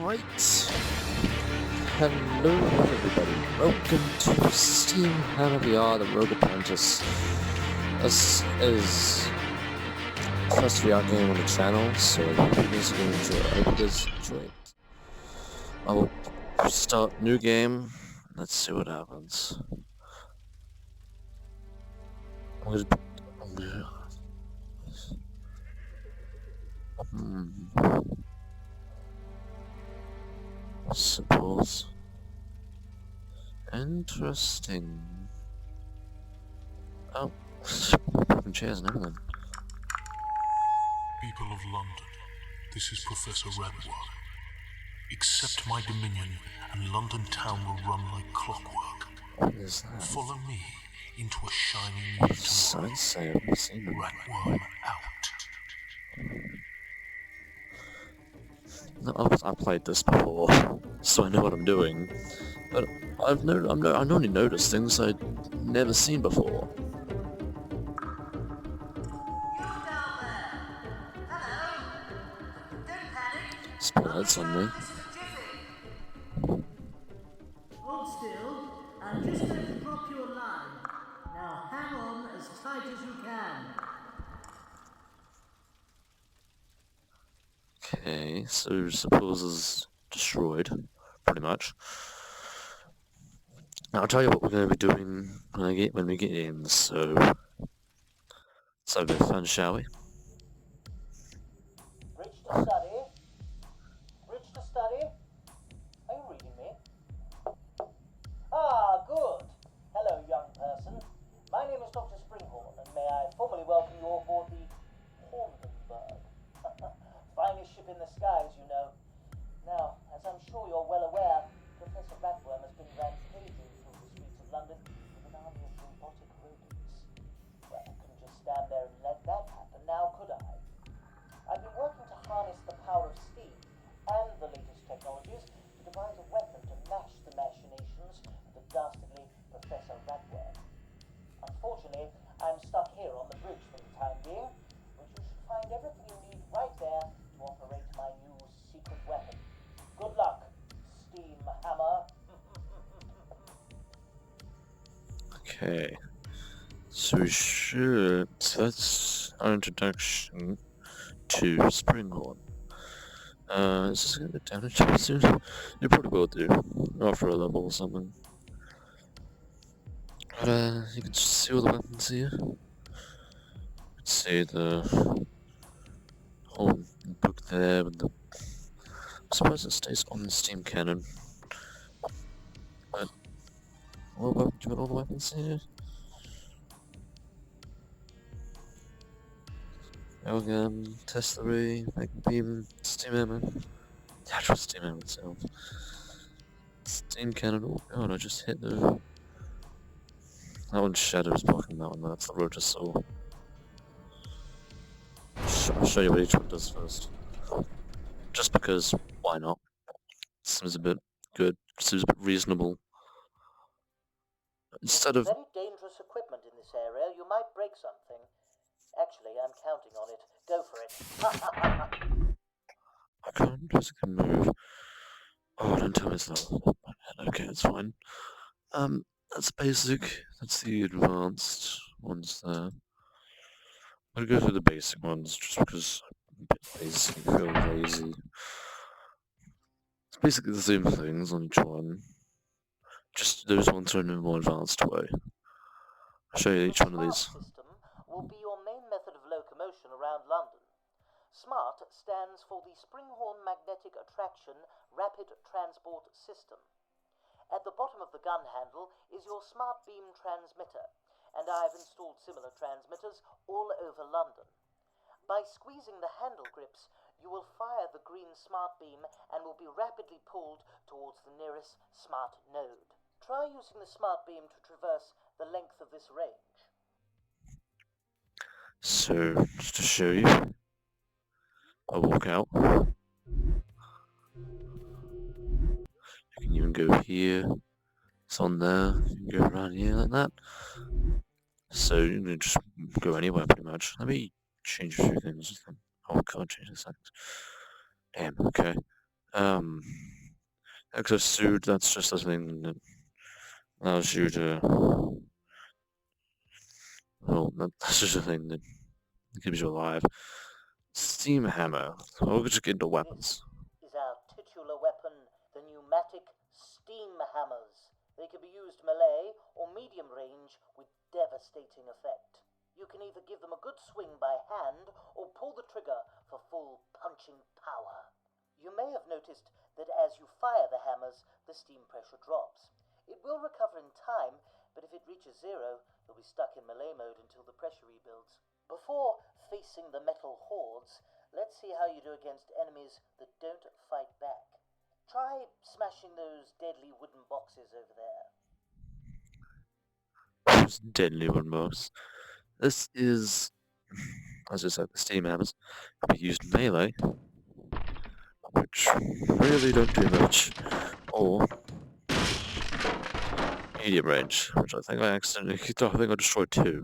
Right. Hello everybody. Welcome to SteamHammerVR, the Rogue Apprentice. This is the first VR game on the channel, so I hope you guys enjoy. I hope you guys enjoy it. I will start new game. Let's see what happens. I'm gonna suppose. Interesting. Oh, broken chairs and everything. People of London, this is Professor Radwar. Accept my dominion, and London town will run like clockwork. What is that? Follow me into a shining new tomorrow. Radwar out. No, I played this before, so I know what I'm doing. But I've only noticed things I'd never seen before. Spotlights on me. Hold still. I'm just going to drop you a line. Now hang on as tight as you can. Okay, so suppose is destroyed, pretty much. Now, I'll tell you what we're going to be doing when we get in. So let's have a bit of fun, shall we? Bridge to study. Bridge to study. Are you reading me? Ah, good. Hello, young person. My name is Dr. Springhorn, and may I formally welcome you aboard the Horndenberg. Finest ship in the skies, you know. Now, as I'm sure you're well aware, Professor Ratworm has been rampaging through the streets of London with an army of robotic rodents. Well, I couldn't just stand there and let that happen, now could I? I've been working to harness the power of steam and the latest technologies to devise a weapon to mash the machinations of the dastardly Professor Ratworm. Unfortunately, I'm stuck here on the bridge for the time being, but you should find everything you need right there to operate my new secret weapon. Good luck, SteamHammer. Okay. So that's our introduction to Springhorn. Is this gonna get damaged too soon? You probably will do, after a level or something. But you can see all the weapons here. You can see the whole book there with the. I suppose it stays on the steam cannon. But do you want all the weapons here? Railgun, Testlery, Magnet Beam, Steam Hammer. The actual Steam Hammer itself. Steam Cannon. Oh god, I just hit the. That one's Shadow's blocking that one, that's the Rotosaur. I'll show you what each one does first. Just because, why not? Seems a bit good, seems a bit reasonable. Instead of. Very dangerous equipment in this area. You might break something. Actually, I'm counting on it. Go for it. I can't physically move. Oh, don't tell me it's not. Okay, it's fine. That's basic. That's the advanced ones there. I'm gonna go through the basic ones just because I'm a bit lazy, I feel lazy. It's basically the same things on each one. Just those ones are in a more advanced way. I'll show you each one of these. The SMART system will be your main method of locomotion around London. SMART stands for the Springhorn Magnetic Attraction Rapid Transport System. At the bottom of the gun handle is your smart beam transmitter, and I've installed similar transmitters all over London. By squeezing the handle grips, you will fire the green smart beam and will be rapidly pulled towards the nearest smart node. Try using the smart beam to traverse the length of this range. So, just to show you, I'll walk out. You can even go here. It's on there. You can go around here like that. So you can just go anywhere pretty much. Let me change a few things. Oh, I can't change the settings. Damn. Okay. Um, Exosuit, that's just a thing that allows you to. Well, that's just a thing that keeps you alive. Steam Hammer. We'll just get into weapons. This is our titular weapon, the pneumatic steam hammers. They can be used melee or medium range with devastating effect. You can either give them a good swing by hand or pull the trigger for full punching power. You may have noticed that as you fire the hammers, the steam pressure drops. It will recover in time, but if it reaches zero, you'll be stuck in melee mode until the pressure rebuilds. Before facing the metal hordes, let's see how you do against enemies that don't fight back. Try smashing those deadly wooden boxes over there. Those deadly one box. This is, as I said, the Steam Hammers. Can be used melee, which really don't do much, or medium range, which I think I accidentally, I think I destroyed two.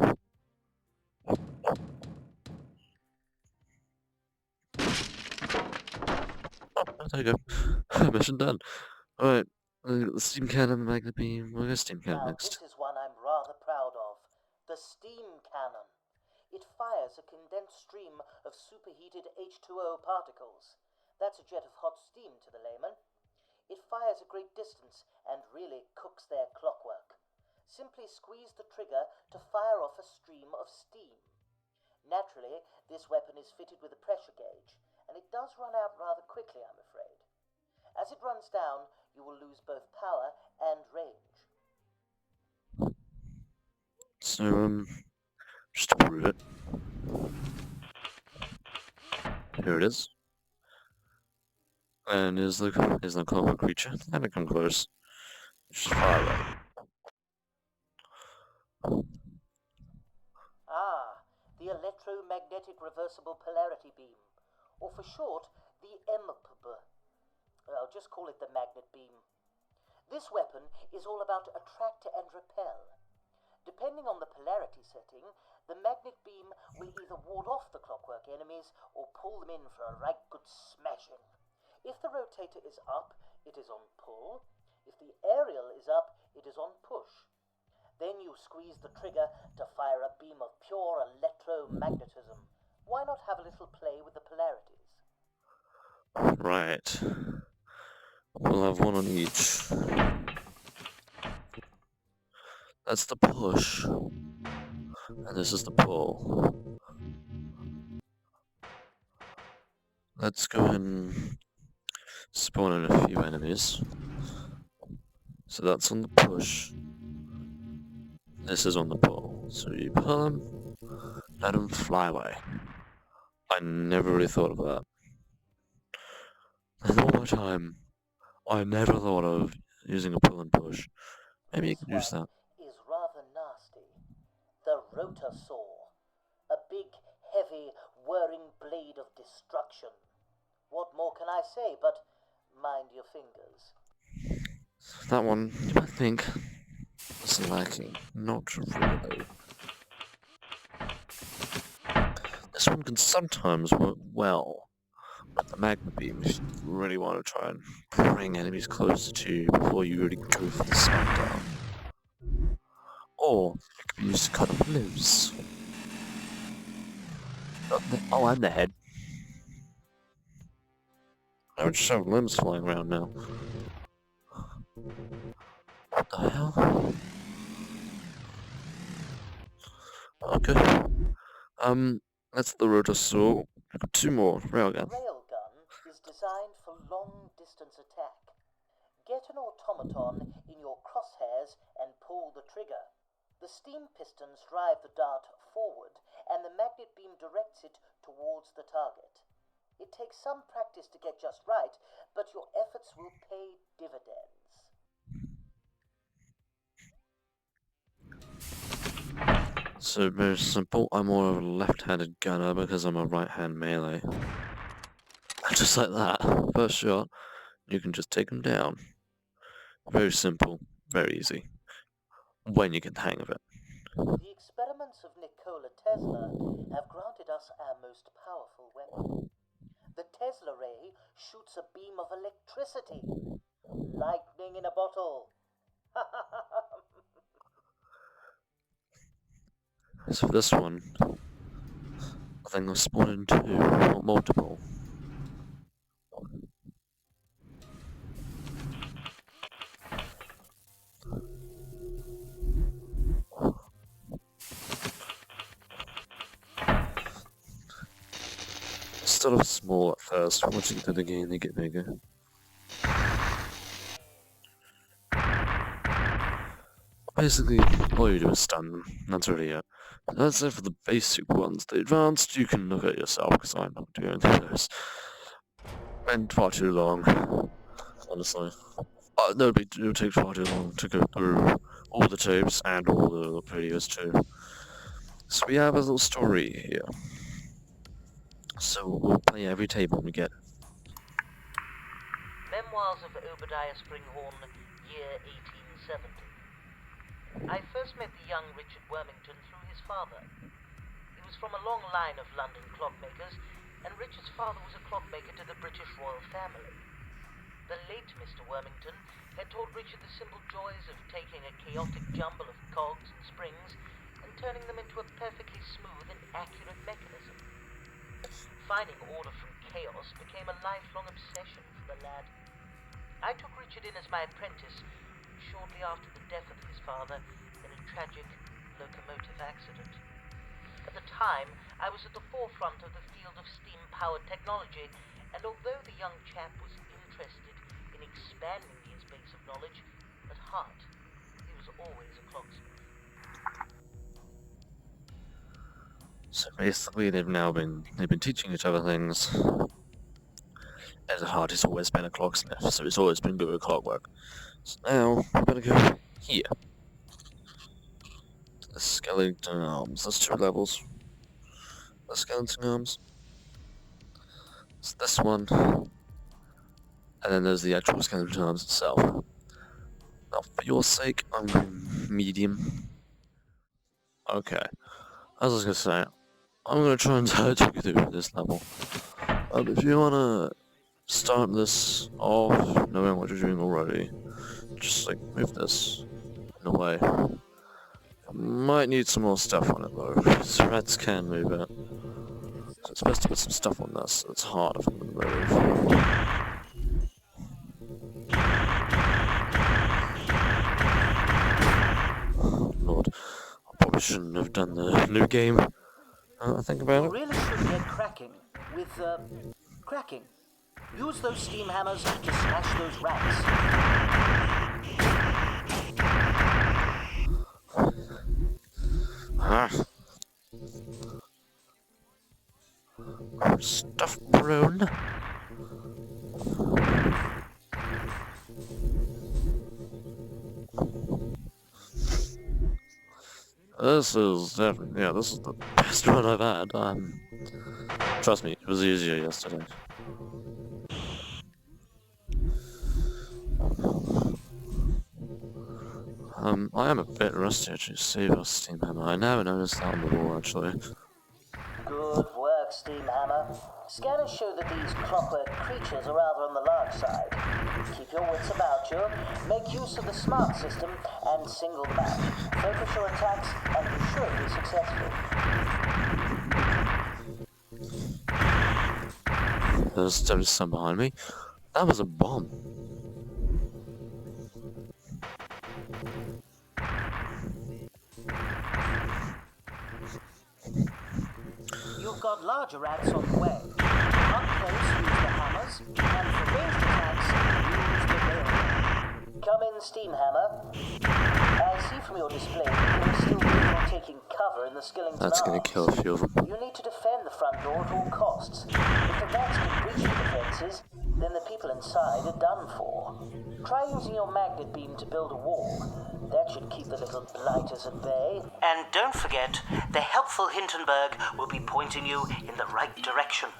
Oh, there you go. Mission done. Alright, the steam cannon, magnet beam. We'll go steam cannon Now, next. this is one I'm rather proud of. The steam cannon. It fires a condensed stream of superheated H2O particles. That's a jet of hot steam to the layman. It fires a great distance and really cooks their clockwork. Simply squeeze the trigger to fire off a stream of steam. Naturally, this weapon is fitted with a pressure gauge, and it does run out rather quickly, I'm afraid. As it runs down, you will lose both power and range. So, just to prove it. Here it is. And is the common creature. Haven't come close. Just fire away. Ah, the electromagnetic reversible polarity beam, or for short, the EMPB. I'll just call it the magnet beam. This weapon is all about attract and repel. Depending on the polarity setting, the magnet beam will either ward off the clockwork enemies or pull them in for a right good smashing. If the rotator is up, it is on pull. If the aerial is up, it is on push. Then you squeeze the trigger to fire a beam of pure electromagnetism. Why not have a little play with the polarities? Right. We'll have one on each. That's the push. And this is the pull. Let's go ahead and spawn in a few enemies. So that's on the push. This is on the pull. So you pull them, let them fly away. I never really thought of that. And all my time, I never thought of using a pull and push. Maybe you This can use one that. is rather nasty. The rotor saw. A big, heavy, whirring blade of destruction. What more can I say but mind your fingers? That one, you might think, was lacking. Not really. This one can sometimes work well with the magma beam if you really want to try and bring enemies closer to you before you really go for the smackdown. Or it can be used to cut them loose. Oh, and the head. I would just have limbs flying around now. What the hell? Okay. That's the rotosaur. Two more railgun. Railgun is designed for long-distance attack. Get an automaton in your crosshairs and pull the trigger. The steam pistons drive the dart forward, and the magnet beam directs it towards the target. It takes some practice to get just right, but your efforts will pay dividends. So very simple. I'm more of a left-handed gunner because I'm a right-hand melee. Just like that. First shot, you can just take them down. Very simple, very easy. When you get the hang of it. The experiments of Nikola Tesla have granted us our most powerful weapon. The Tesla ray shoots a beam of electricity. Lightning in a bottle. So for this one, I think I've spawned in 2, not multiple. Start off small at first, once you get to the game they get bigger. Basically, all you do is stun them, that's really it. That's it for the basic ones. The advanced, you can look at yourself, because I'm not doing those. And far too long, honestly. No, it would take far too long to go through all the tapes and all the videos too. So we have a little story here. So we'll play every tape when we get it. Memoirs of Obadiah Springhorn, year 1870. I first met the young Richard Wormington through his father. He was from a long line of London clockmakers, and Richard's father was a clockmaker to the British royal family. The late Mr. Wormington had taught Richard the simple joys of taking a chaotic jumble of cogs and springs and turning them into a perfectly smooth and accurate mechanism. Finding order from chaos became a lifelong obsession for the lad. I took Richard in as my apprentice shortly after the death of his father in a tragic locomotive accident. At the time, I was at the forefront of the field of steam-powered technology, and although the young chap was interested in expanding his base of knowledge, at heart, he was always a clocksmith. So basically, they've been teaching each other things. And at heart, he's always been a clocksmith, so he's always been good at clockwork. So now, we're gonna go here. The skeleton arms. There's 2 levels. The skeleton arms. It's this one. And then there's the actual skeleton arms itself. Now, for your sake, I'm going medium. Okay. As I was gonna say, I'm gonna try and talk you through this level. If you wanna start this off knowing what you're doing already, just like move this in a way. Might need some more stuff on it though, because rats can move it. So it's best to put some stuff on this, so it's harder for them to move. Lord, I probably shouldn't have done the new game. I think about You it. really should get cracking with, cracking. Use those steam hammers to smash those rats. Stuff prone. This is definitely, this is the best one I've had. Trust me, it was easier yesterday. I am a bit rusty actually, save our steam hammer. I never noticed that on the wall actually. Good work, Steamhammer. Scanners show that these clockwork creatures are rather on the large side. Keep your wits about you, make use of the smart system, and single them out. Focus your attacks, and you should be successful. There's some behind me. That was a bomb. You've got larger rats on the way. Up close, use the hammers, and for ranged attacks, use the railgun. Come in, Steamhammer. I see from your display that you're still taking cover in the Skillington That's gonna Arms. kill a few of them. You need to defend the front door at all costs. If the rats can breach the defenses, then the people inside are done for. Try using your magnet beam to build a wall. That should keep the little blighters at bay. And don't forget, the helpful Hindenburg will be pointing you in the right direction.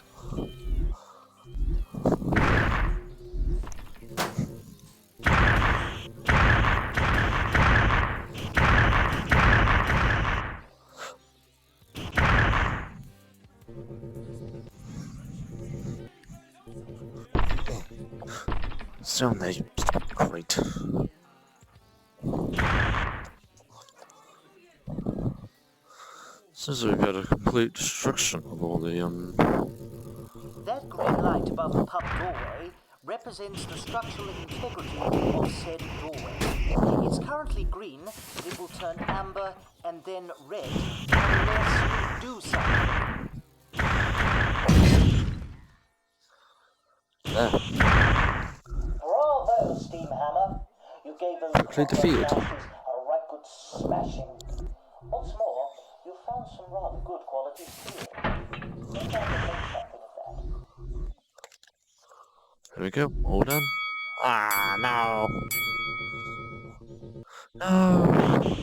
It's down there, you great. Seems we've got a complete destruction of all the, That green light above the pub doorway represents the structural integrity of said doorway. It's currently green, but it will turn amber and then red unless you do something. there. Bravo, SteamHammer! You gave those Complete defeated. ashes a right good smashing. What's more, you found some rather good quality steel. Maybe I can make something of that. There we go, all done. Ah, no! No!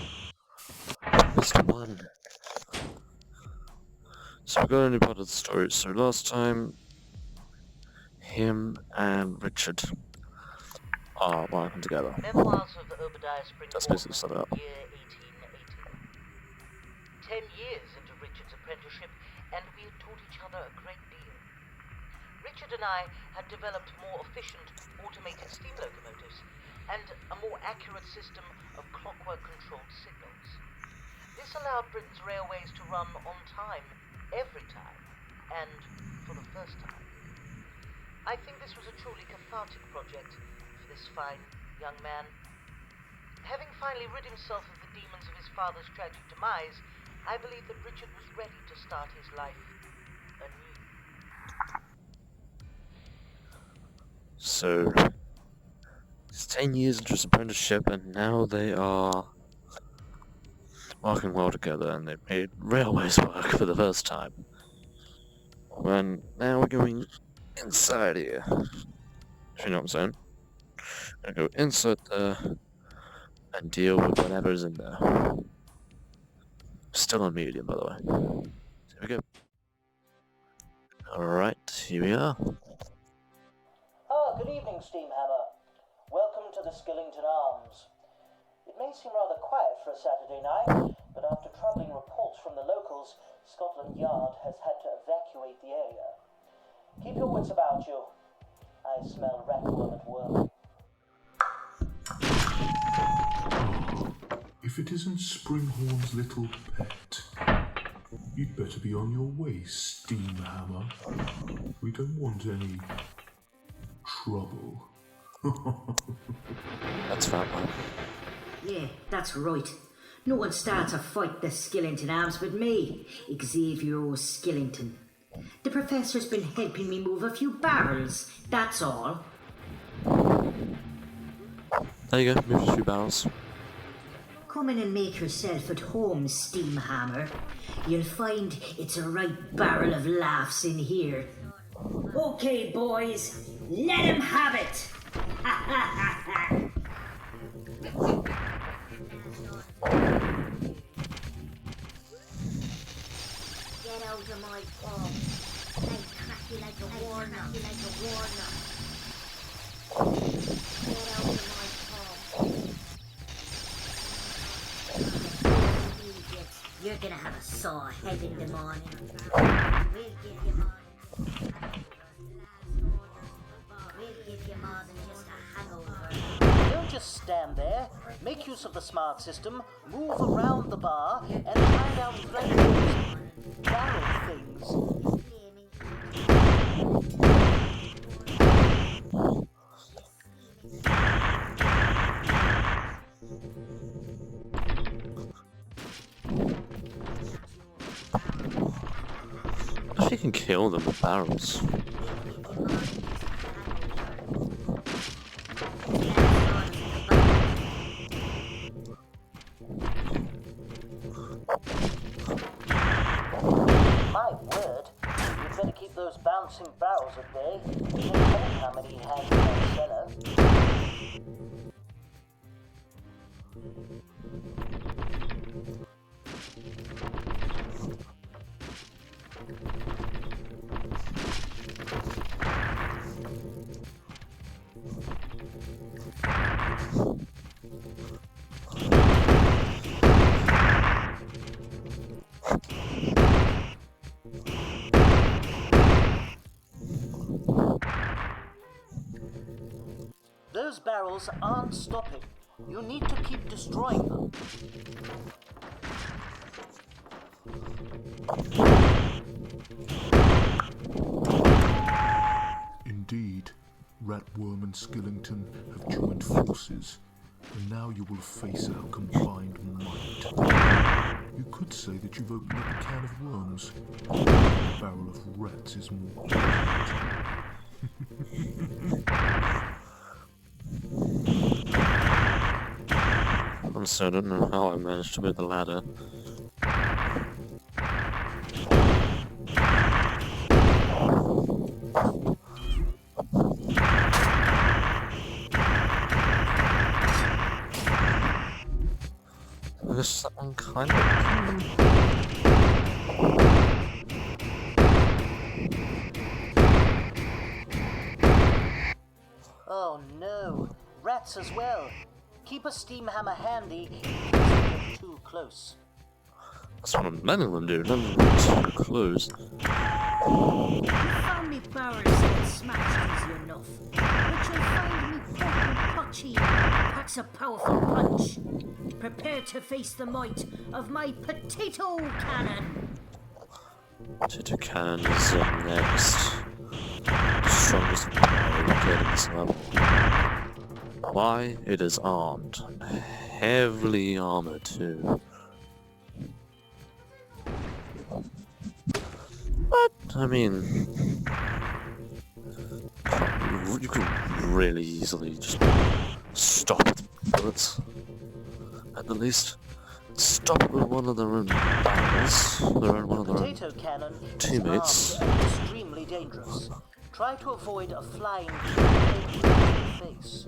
Missed one. So we got a new part of the story. So last time, him and Richard are working together. Memoirs of Obadiah That's Springhorn, basically set up. year 1880. 10 years into Richard's apprenticeship, and we had taught each other a great deal. Richard and I had developed more efficient, automated steam locomotives, and a more accurate system of clockwork-controlled signals. This allowed Britain's railways to run on time, every time, and for the first time. I think this was a truly cathartic project for this fine young man. Having finally rid himself of the demons of his father's tragic demise, I believe that Richard was ready to start his life anew. So, it's 10 years into his apprenticeship, and now they are working well together, and they've made railways work for the first time. And now we're going inside here. If you know what I'm saying. I'm gonna go inside there and deal with whatever's in there. Still on medium, by the way. So here we go. Alright, here we are. Ah, good evening, SteamHammer. Welcome to the Skillington Arms. It may seem rather quiet for a Saturday night, but after troubling reports from the locals, Scotland Yard has had to evacuate the area. Keep your wits about you. I smell ratworm at work. If it isn't Springhorn's little pet, you'd better be on your way, Steamhammer. We don't want any trouble. That's right, man. Yeah, that's right. No one starts a fight the Skillington Arms but me, Xavier O'Skillington. The professor's been helping me move a few barrels, that's all. There you go, move a few barrels. Come in and make yourself at home, Steamhammer. You'll find it's a right barrel of laughs in here. Okay, boys, let him have it! Ha ha ha ha! Get out of my pub. I crack you like a warnut, Get out of my pub. Idiot. You're gonna have a sore head in the morning. We'll give you more. We'll give you more than just a hangover. Don't just stand there. Make use of the smart system, move around the bar, and find out those barrel things. If you can kill them with barrels. My word, you'd better keep those bouncing barrels at bay. You don't know how many he has in that cellar. Those barrels aren't stopping. You need to keep destroying them. Indeed, Ratworm and Skillington have joined forces, and now you will face our combined might. You could say that you've opened up a can of worms. A barrel of rats is more difficult. I'm still don't know how I managed to build the ladder. I guess that one kind of... Oh no, rats as well. Keep a steam hammer handy in case you get too close. That's what none of them do. None of them are too close. You found me barrels get smashed easy enough, but you'll find me potent potchy packs a powerful punch. Prepare to face the might of my potato cannon. Potato cannon is next. The strongest power we get in this level. Why? It is armed. Heavily armored too. But, I mean... You could really easily just stop the bullets. At the least, stop with one of their own barrels. One of their own Potato cannon teammates. is armed and extremely dangerous. Try to avoid a flying bullet in the face.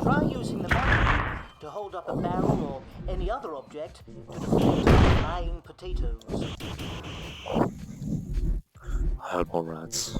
Try using the magazine to hold up a barrel or any other object to deflect flying potatoes. I heard more rats.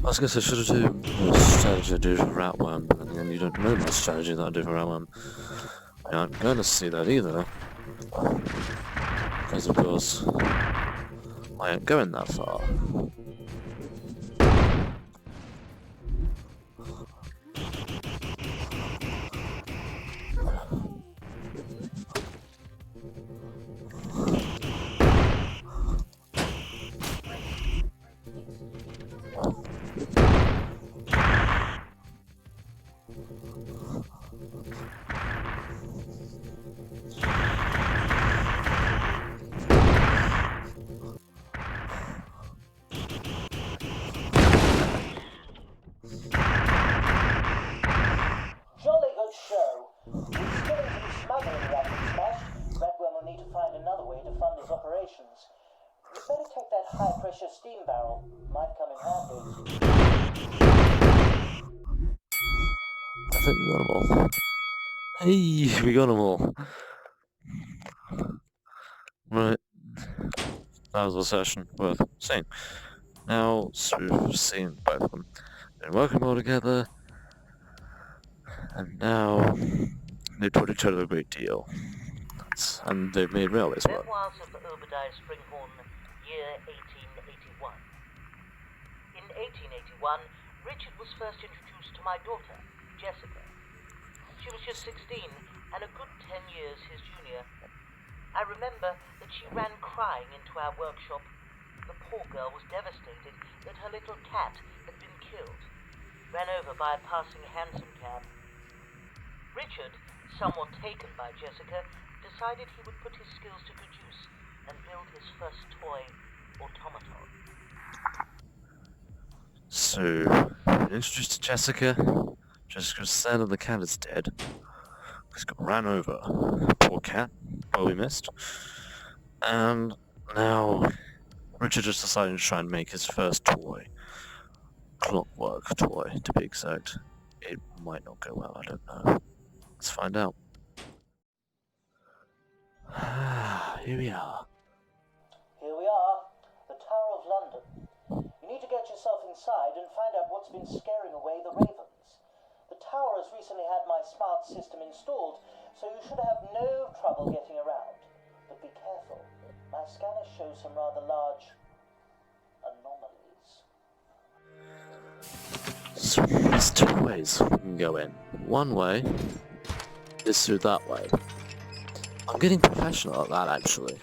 I was gonna say, should I do a strategy I do for Ratworm, but then again, you don't know my strategy that I do for Ratworm. I aren't gonna see that either. Because of course, I ain't going that far. Jolly good show. With Skillington's smuggling racket smashed, Ratworm will need to find another way to fund his operations. You better take that high-pressure steam barrel. Might come in handy. I think we got them all. Hey, we got them all. Right. That was a session worth seeing. Now, so we've seen both of them. Been working well together. And now, they taught each other a great deal. And they've made railways work. Memoirs of the Obadiah Springhorn, year 1881. In 1881, Richard was first introduced to my daughter, Jessica. She was just 16 and a good 10 years his junior. I remember that she ran crying into our workshop. The poor girl was devastated that her little cat had been killed, ran over by a passing hansom cab. Richard, somewhat taken by Jessica, decided he would put his skills to good use and build his first toy automaton. So, introduced to Jessica. Jessica said that the cat is dead. He's got ran over. Poor cat. Well, we missed. And now Richard just decided to try and make his first toy. Clockwork toy, to be exact. It might not go well, I don't know. Let's find out. Here we are. Here we are, the Tower of London. You need to get yourself inside and find out what's been scaring away the ravens. The tower has recently had my smart system installed, so you should have no trouble getting around. But be careful, my scanners show some rather large anomalies. So there's two ways we can go in. One way is through that way. I'm getting professional at that, actually.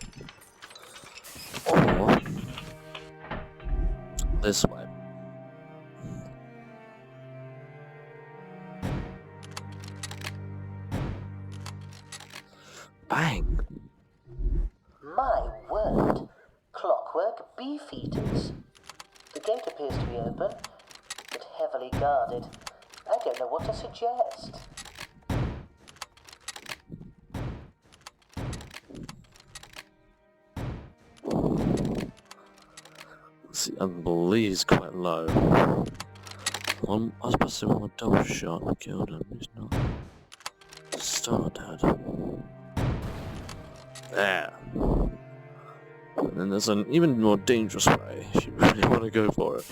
Or this way. Bang! My word! Clockwork beefeaters. The gate appears to be open, but heavily guarded. I don't know what to suggest. See, I believe he's quite low. I was supposed to say one more double shot and killed him. He's not. Started. There. And then there's an even more dangerous way if you really want to go for it.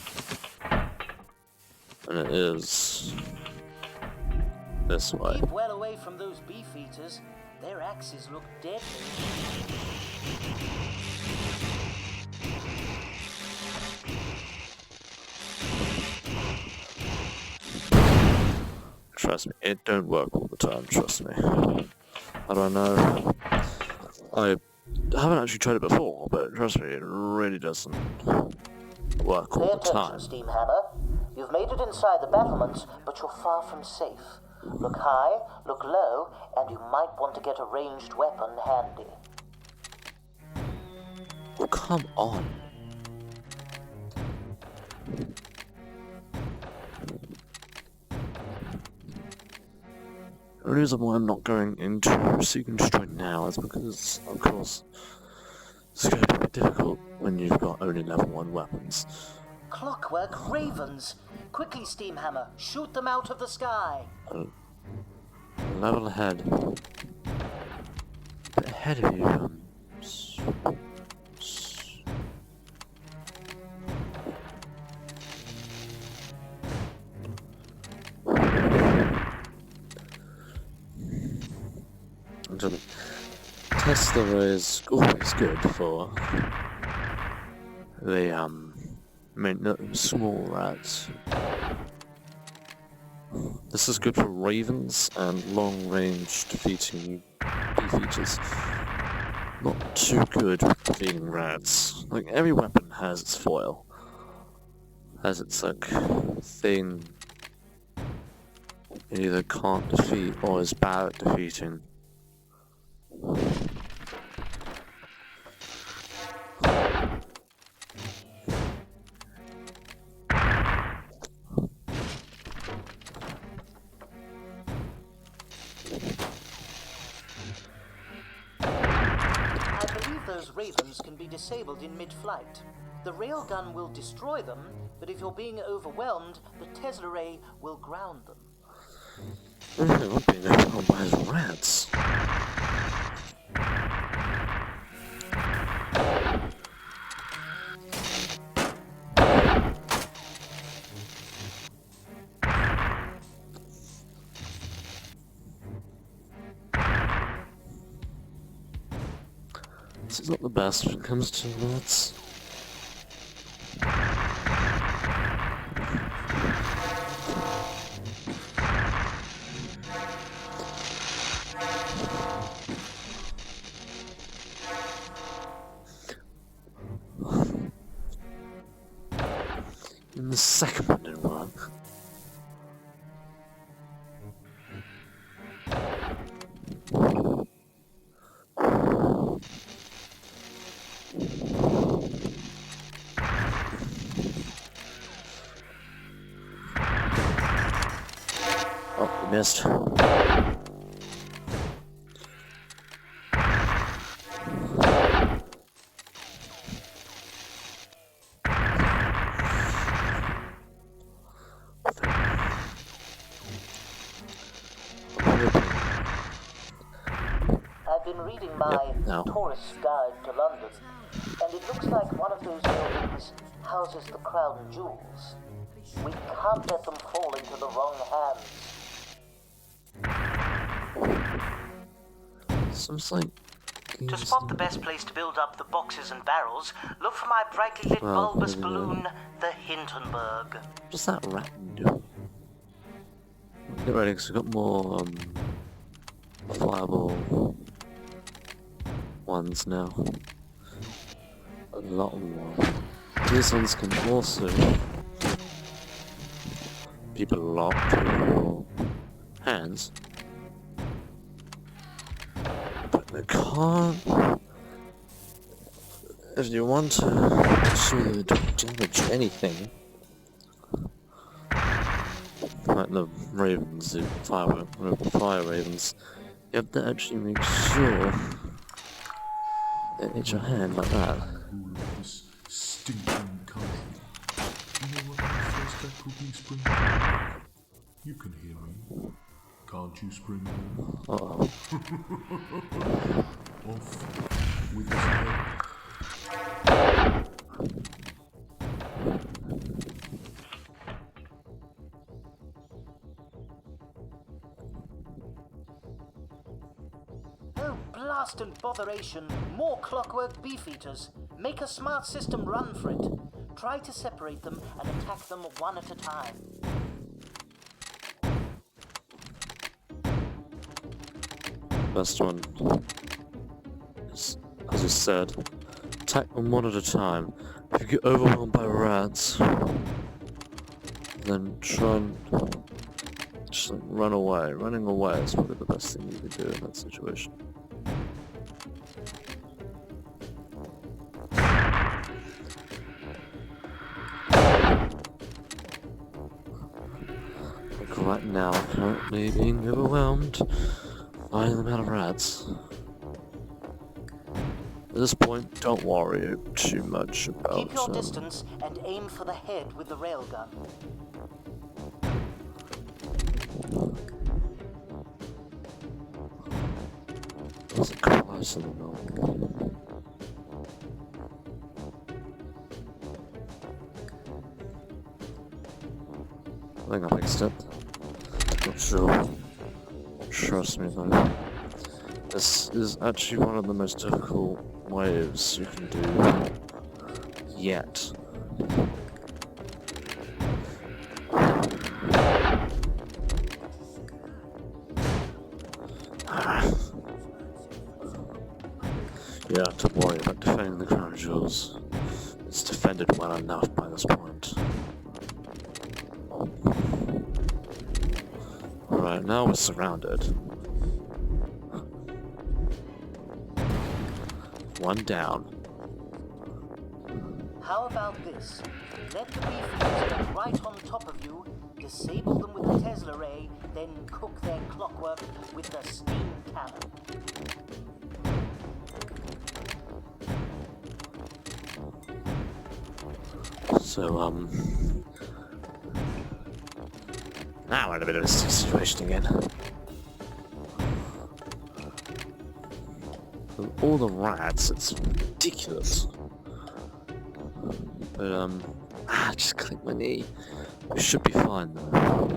And it is this way. Keep well away from those beefeaters. Their axes look deadly. Trust me, it don't work all the time, trust me. How do I know? I haven't actually tried it before, but trust me, it really doesn't work all the Pay time. attention, SteamHammer. You've made it inside the battlements, but you're far from safe. Look high, look low, and you might want to get a ranged weapon handy. Oh, come on. The reason why I'm not going into Seek and Destroy now is because, of course, it's going to be a bit difficult when you've got only level 1 weapons. Clockwork ravens! Quickly, SteamHammer, shoot them out of the sky! Level ahead. A bit ahead of you. Tesla is always good for the small rats. This is good for ravens and long-range defeating beefeaters. Not too good with defeating rats. Like, every weapon has its foil. Has its, like, thing it either can't defeat or is bad at defeating. Those ravens can be disabled in mid-flight. The railgun will destroy them, but if you're being overwhelmed, the Tesla ray will ground them. I'm not being overwhelmed by his rats. This is not the best when it comes to rats. the second one didn't work. Oh, we missed. I've been reading my no. tourist guide to London, and it looks like one of those buildings houses the crown jewels. We can't let them fall into the wrong hands. Seems like To spot the best place to build up the boxes and barrels, look for my brightly lit Well, bulbous maybe balloon, the Hindenburg. what's that rat do? Get ready, because we've got more viable ones now. A lot more. These ones can also be blocked with your hands, but they can't. If you want to damage anything, like the ravens, the fire ravens, you have to actually make sure that hit your hand like that. Rule of this stinking country. You know what my first act will be, Springhorn? You can hear me. Can't you, Springhorn? Uh-oh. Off with his head. Oh, blast and botheration! More clockwork beefeaters. Make a smart system run for it. Try to separate them and attack them one at a time. Best one is, as you said, attack them one at a time. If you get overwhelmed by rats, then try and just like run away. Running away is probably the best thing you could do in that situation. Like right now, currently being overwhelmed by the amount of rats. At this point, don't worry too much about Keep your distance and aim for the head with the railgun. There's a class in the middle. I think I fixed it. Not sure. Trust me though. This is actually one of the most difficult waves you can do yet. You don't have to worry about defending the crown jewels. It's defended well enough by this point. Alright, now we're surrounded. One down. How about this? Let the beefeaters get right on top of you, disable them with the Tesla ray, then cook their clockwork with the steam cannon. So, now we're in a bit of a situation again. With all the rats, it's ridiculous. But, I just clicked my knee. We should be fine though.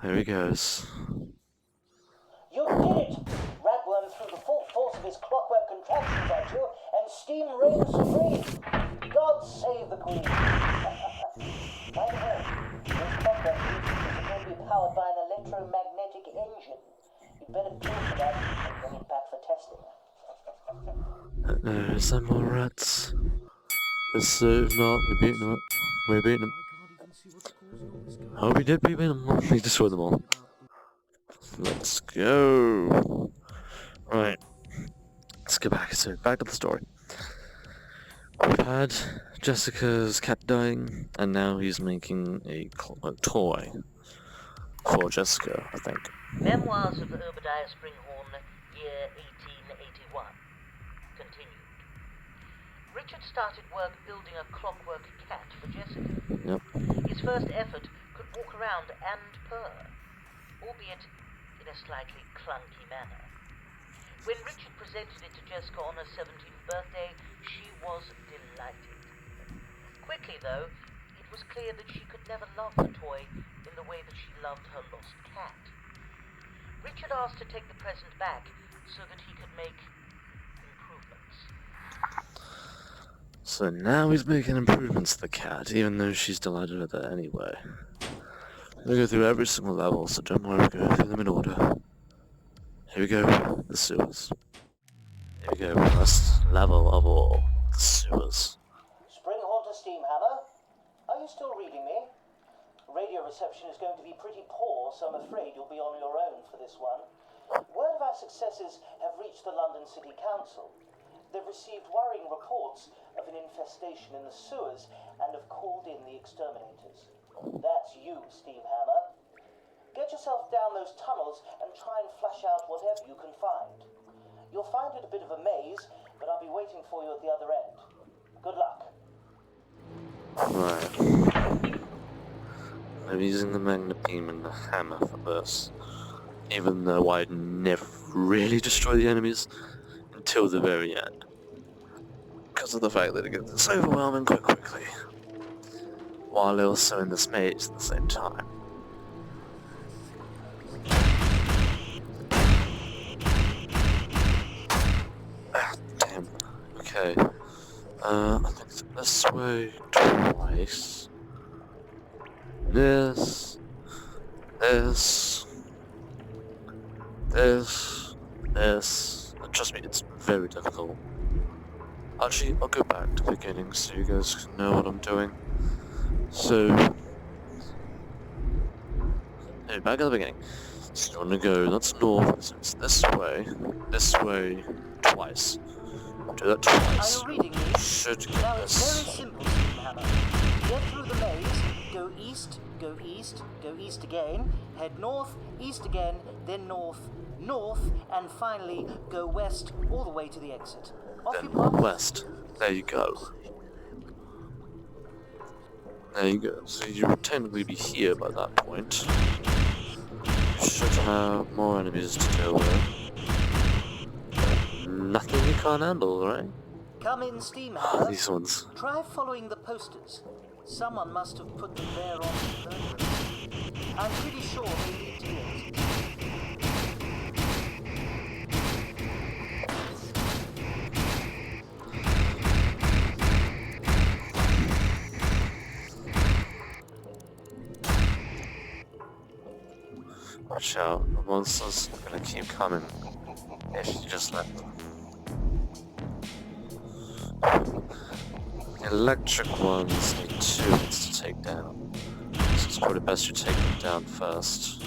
There he goes. You did it! Ratworm threw the full force of his clockwork contraptions at you, and steam rains ship. You'd better build for that and bring it back for testing. Is there more rats? Let's no, we beat them. We beat them. Oh, we did beat them. We destroyed them all. Let's go. Right. Let's get back to the story. We've had Jessica's cat dying, and now he's making a toy for Jessica, I think. Memoirs of Obadiah Springhorn, year 1881. Continued. Richard started work building a clockwork cat for Jessica. Yep. His first effort could walk around and purr, albeit in a slightly clunky manner. When Richard presented it to Jessica on her 17th birthday, she was delighted. Quickly, though, it was clear that she could never love the toy in the way that she loved her lost cat. Richard asked to take the present back so that he could make improvements. So now he's making improvements to the cat, even though she's delighted with it anyway. We'll go through every single level, so don't worry, we'll go through them in order. Here we go, the sewers. Here we go, last level of all, the sewers. Springhorn to Steamhammer. Are you still reading me? Radio reception is going to be pretty poor, so I'm afraid you'll be on your own for this one. Word of our successes have reached the London City Council. They've received worrying reports of an infestation in the sewers and have called in the exterminators. That's you, Steamhammer. Get yourself down those tunnels and try and flush out whatever you can find. You'll find it a bit of a maze, but I'll be waiting for you at the other end. Good luck. Right. I'm using the magnet beam and the hammer for this, even though I never really destroy the enemies until the very end, because of the fact that it gets overwhelming quite quickly, while also in this maze at the same time. Ah, damn. Okay. I think it's this way twice. This. Trust me, it's very difficult. Actually, I'll go back to the beginning so you guys can know what I'm doing. So, hey, back at the beginning. So you want to go, that's north, so it's this way, twice. Do that twice. Are you reading me? Should get Now it's very this. simple, Steamhammer. Get through the maze, go east, go east, go east again, head north, east again, then north, north, and finally go west all the way to the exit. Off you Then pop. west. There you go. There you go. So you would technically be here by that point. You should have more enemies to deal with. Nothing you can't handle, right? Come in, Steamhammer. These ones. Try following the posters. Someone must have put them there on purpose. I'm pretty sure they lead to the exit. Watch out, the monsters are gonna keep coming if you just let them. The electric ones need 2 hits to take down, so it's probably best you take them down first.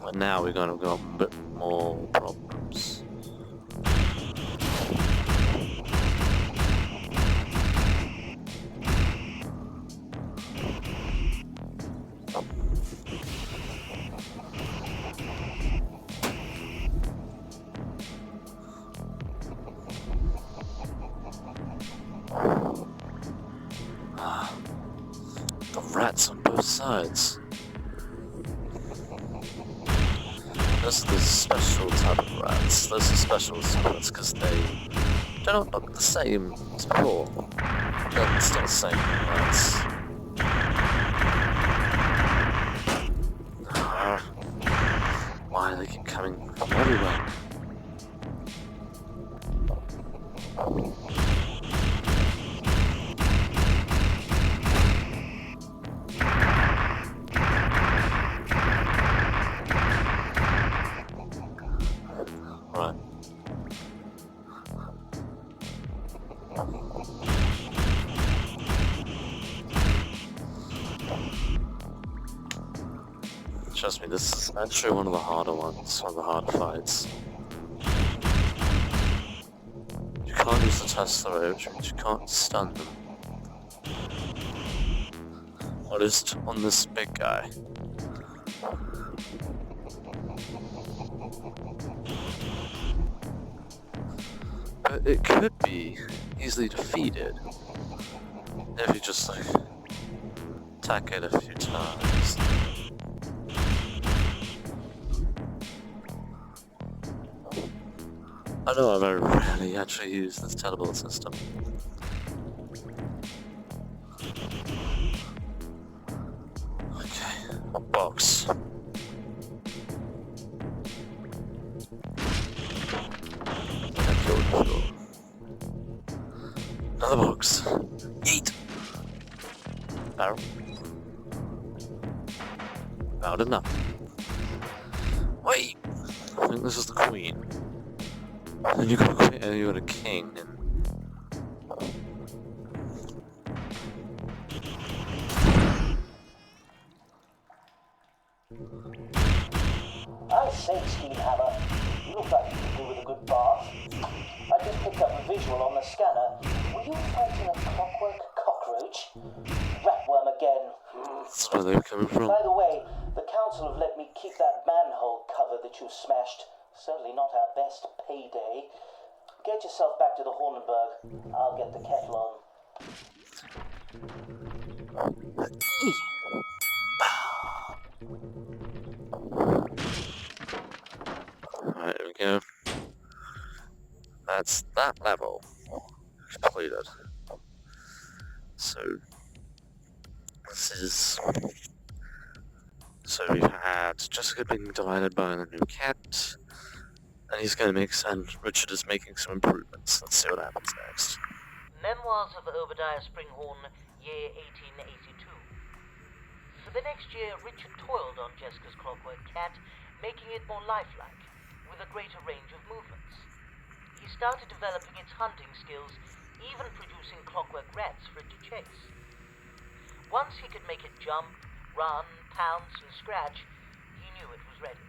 But now we're gonna got a bit more problems. The rats on both sides. Those are the special type of rats. Those are special rats because they don't look the same as before. They're still the same rats. Why do they keep coming from everywhere? Trust me, this is actually one of the harder ones, one of the harder fights. You can't use the test throw, which means you can't stun them. Or just on this big guy. But it could be easily defeated if you just like attack it a few times. I know I very rarely actually use this teleport system. Okay, a box. Another box. Yeet! Barrel. About enough. Wait! I think this is the queen. And you got a queen, and you got a king, and... I say, SteamHammer, you look like you could do with a good bath. I just picked up a visual on the scanner. Were you fighting a clockwork cockroach? Ratworm again. That's where they were coming from. By the way, the council have let me keep that manhole cover that you smashed. Certainly not our best payday. Get yourself back to the Hornenberg. I'll get the kettle on. Alright, there we go. That's that level completed. So this is... So we've had Jessica being divided by the new cat, and he's going to make and Richard is making some improvements. Let's see what happens next. Memoirs of Obadiah Springhorn, year 1882. For the next year, Richard toiled on Jessica's clockwork cat, making it more lifelike, with a greater range of movements. He started developing its hunting skills, even producing clockwork rats for it to chase. Once he could make it jump, run, pounce, and scratch, he knew it was ready.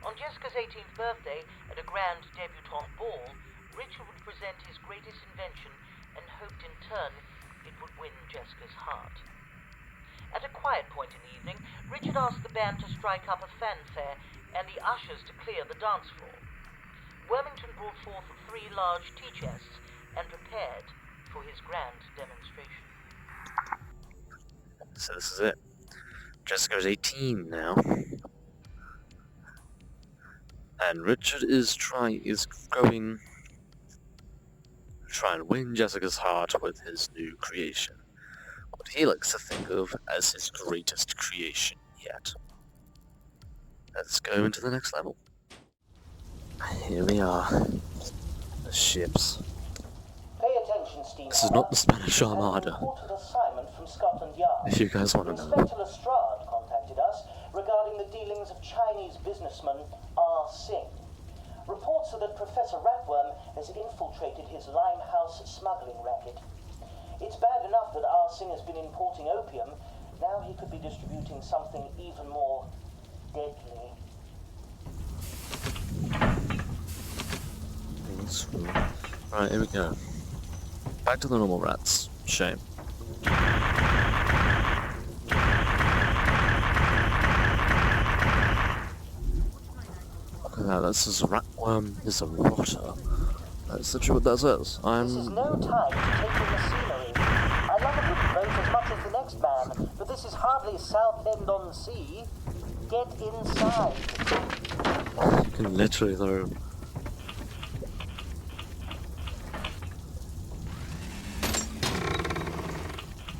On Jessica's 18th birthday, at a grand debutante ball, Richard would present his greatest invention and hoped in turn it would win Jessica's heart. At a quiet point in the evening, Richard asked the band to strike up a fanfare and the ushers to clear the dance floor. Wormington brought forth 3 large tea chests and prepared for his grand demonstration. So this is it. Jessica's 18 now. And Richard is going to try and win Jessica's heart with his new creation. What he likes to think of as his greatest creation yet. Let's go into the next level. Here we are. The ships. Pay attention, SteamHammer. This is not the Spanish Armada. An important assignment from Scotland Yard. If you guys want to know. Inspector Lestrade contacted us regarding the dealings of Chinese businessman R. Singh. Reports are that Professor Ratworm has infiltrated his Limehouse smuggling racket. It's bad enough that R. Singh has been importing opium. Now he could be distributing something even more deadly. Right, here we go. Back to the normal rats. Shame. Look at that, this is a ratworm, is a rotter. That's literally what that says. This is no time to take in the scenery. I love a good boat as much as the next man, but this is hardly Southend-on-Sea. Get inside. You can literally throw...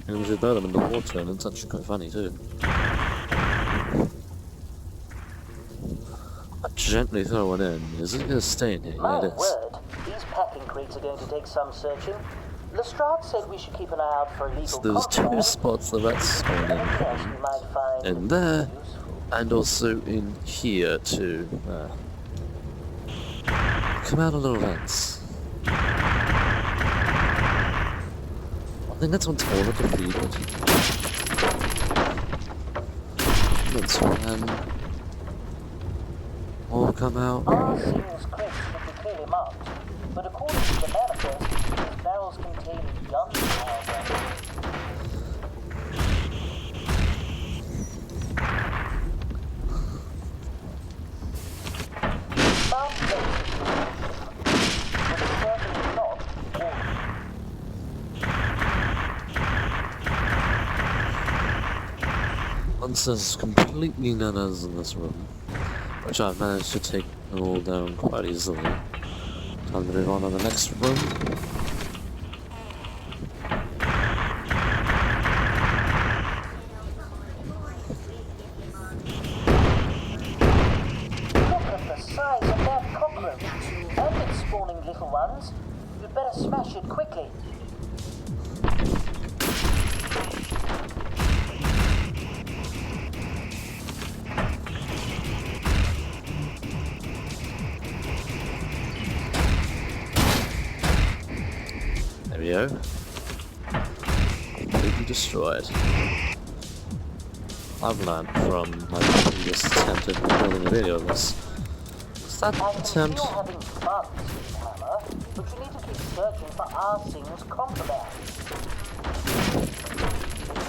You can throw them in the water, and it's actually quite funny too. I gently throw one in. Is it going to stay in here? My Yeah, it is. word, these packing crates are going to take some searching. Lestrade said we should keep an eye out for illegal So there's 2 contraband. spots the rats spawn Anything else we might find in there, useful. and also in here too. Come out of little vents. I think that's one's all completed. that's when all come out. Seals crates should be clearly marked, but according to the manifest, these barrels contain gunpowder. Sounds basic, but certainly not all. Once there's completely none others in this room, which I've managed to take them all down quite easily. Time to move on to the next room. Look at the size of that cockroach. And it's spawning little ones. You'd better smash it quickly. There we go. Completely destroyed. I've learned from my previous attempt at building a video of this. Was that I can attempt? still having fun, Hammer, but you need to keep searching for Arsing's contraband.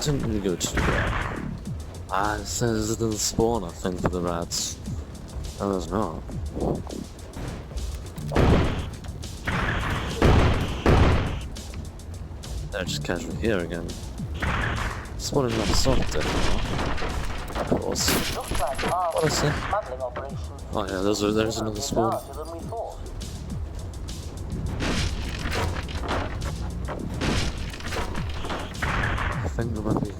Didn't really go too well. It says it didn't spawn a thing for the rats. No, there's not. They're just casually here again. Spawning another soft anymore. Of course. Looks like What is Arsing's it? smuggling operation Oh yeah, there's another spawn. larger than we thought. I think there might be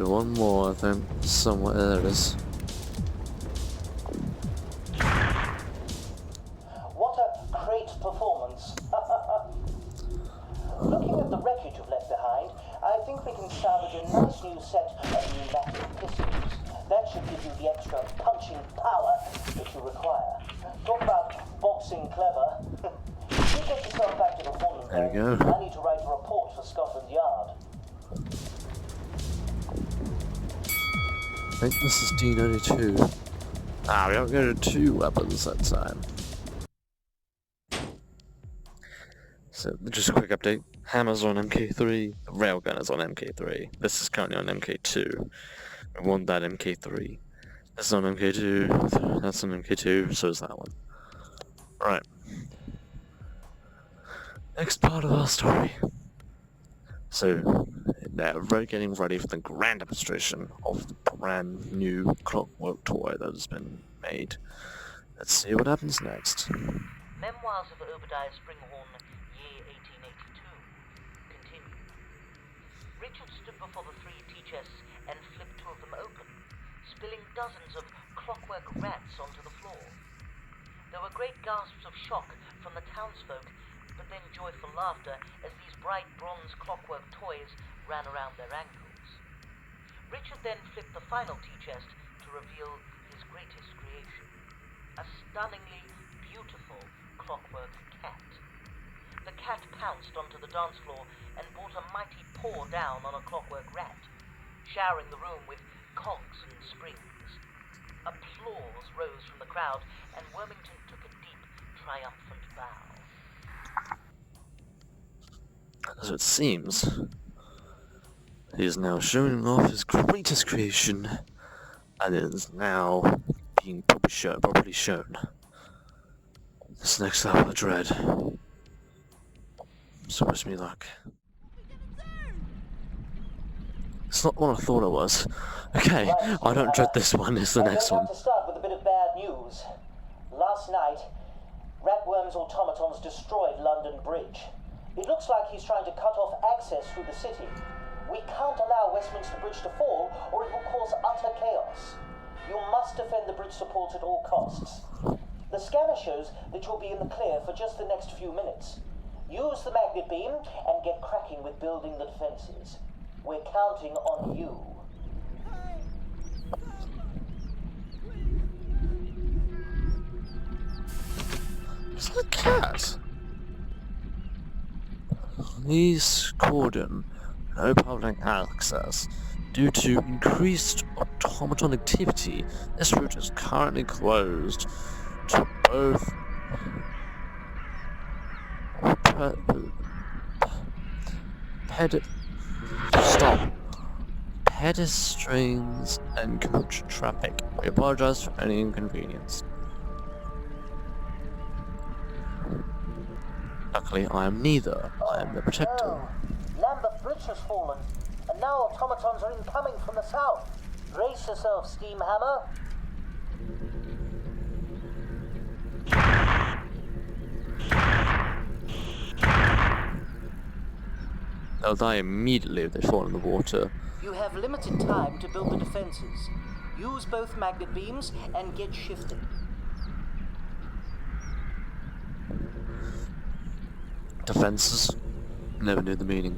one more, I think, somewhere. There it is. What a great performance. Looking at the wreckage you've left behind, I think we can salvage a nice new set of pneumatic pistols. That should give you the extra punching power that you require. Talk about boxing clever. You get yourself back to the Hornland. There we go. I need to write a report for Scotland Yard. I think this is D92. We don't go to 2 weapons that time. So, just a quick update. Hammer's on MK3, the railgun is on MK3. This is currently on MK2. I want that MK3. This is on MK2, that's on MK2, so is that one. Right. Next part of our story. So, they're getting ready for the grand demonstration of the brand new clockwork toy that has been made. Let's see what happens next. Memoirs of Obadiah Springhorn, year 1882, continue. Richard stood before the 3 tea chests and flipped 2 of them open, spilling dozens of clockwork rats onto the floor. There were great gasps of shock from the townsfolk, but then joyful laughter as these bright bronze clockwork toys ran around their ankles. Richard then flipped the final tea chest to reveal his greatest creation, a stunningly beautiful clockwork cat. The cat pounced onto the dance floor and brought a mighty paw down on a clockwork rat, showering the room with cogs and springs. Applause rose from the crowd, and Wormington took a deep, triumphant bow. As it seems, he is now showing off his greatest creation, and it is now being properly shown. This next level of dread. So wish me luck. It's not what I thought it was. Okay, I don't dread this one, it's the next one. To start with a bit of bad news. Last night, Ratworm's automatons destroyed London Bridge. It looks like he's trying to cut off access through the city. We can't allow Westminster Bridge to fall, or it will cause utter chaos. You must defend the bridge supports at all costs. The scanner shows that you'll be in the clear for just the next few minutes. Use the magnet beam and get cracking with building the defenses. We're counting on you. It's a cat. Lee Corden, no public access. Due to increased automaton activity, this route is currently closed to both pedestrians and coach traffic. We apologize for any inconvenience. Luckily, I am neither. I am the protector. No. Lambeth Bridge has fallen, and now automatons are incoming from the south. Brace yourself, Steamhammer. They'll die immediately if they fall in the water. You have limited time to build the defenses. Use both magnet beams and get shifting. Defenses? Never knew the meaning.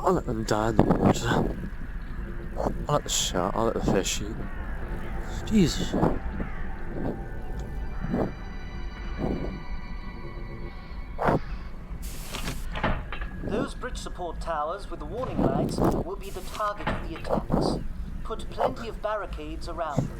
I'll let them die in the water. I'll let the shark, I'll let the fish eat. Jesus. Those bridge support towers with the warning lights will be the target of the attacks. Put plenty of barricades around them.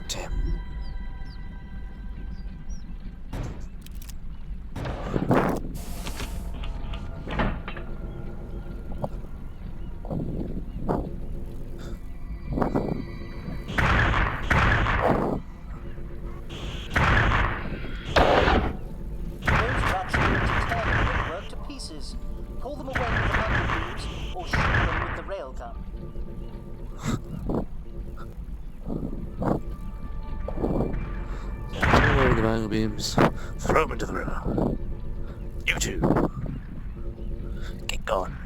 Damn. Pull them away with the magnet beams or shoot them with the railgun. Pull away the manual beams. Throw them into the river. You two. Get gone.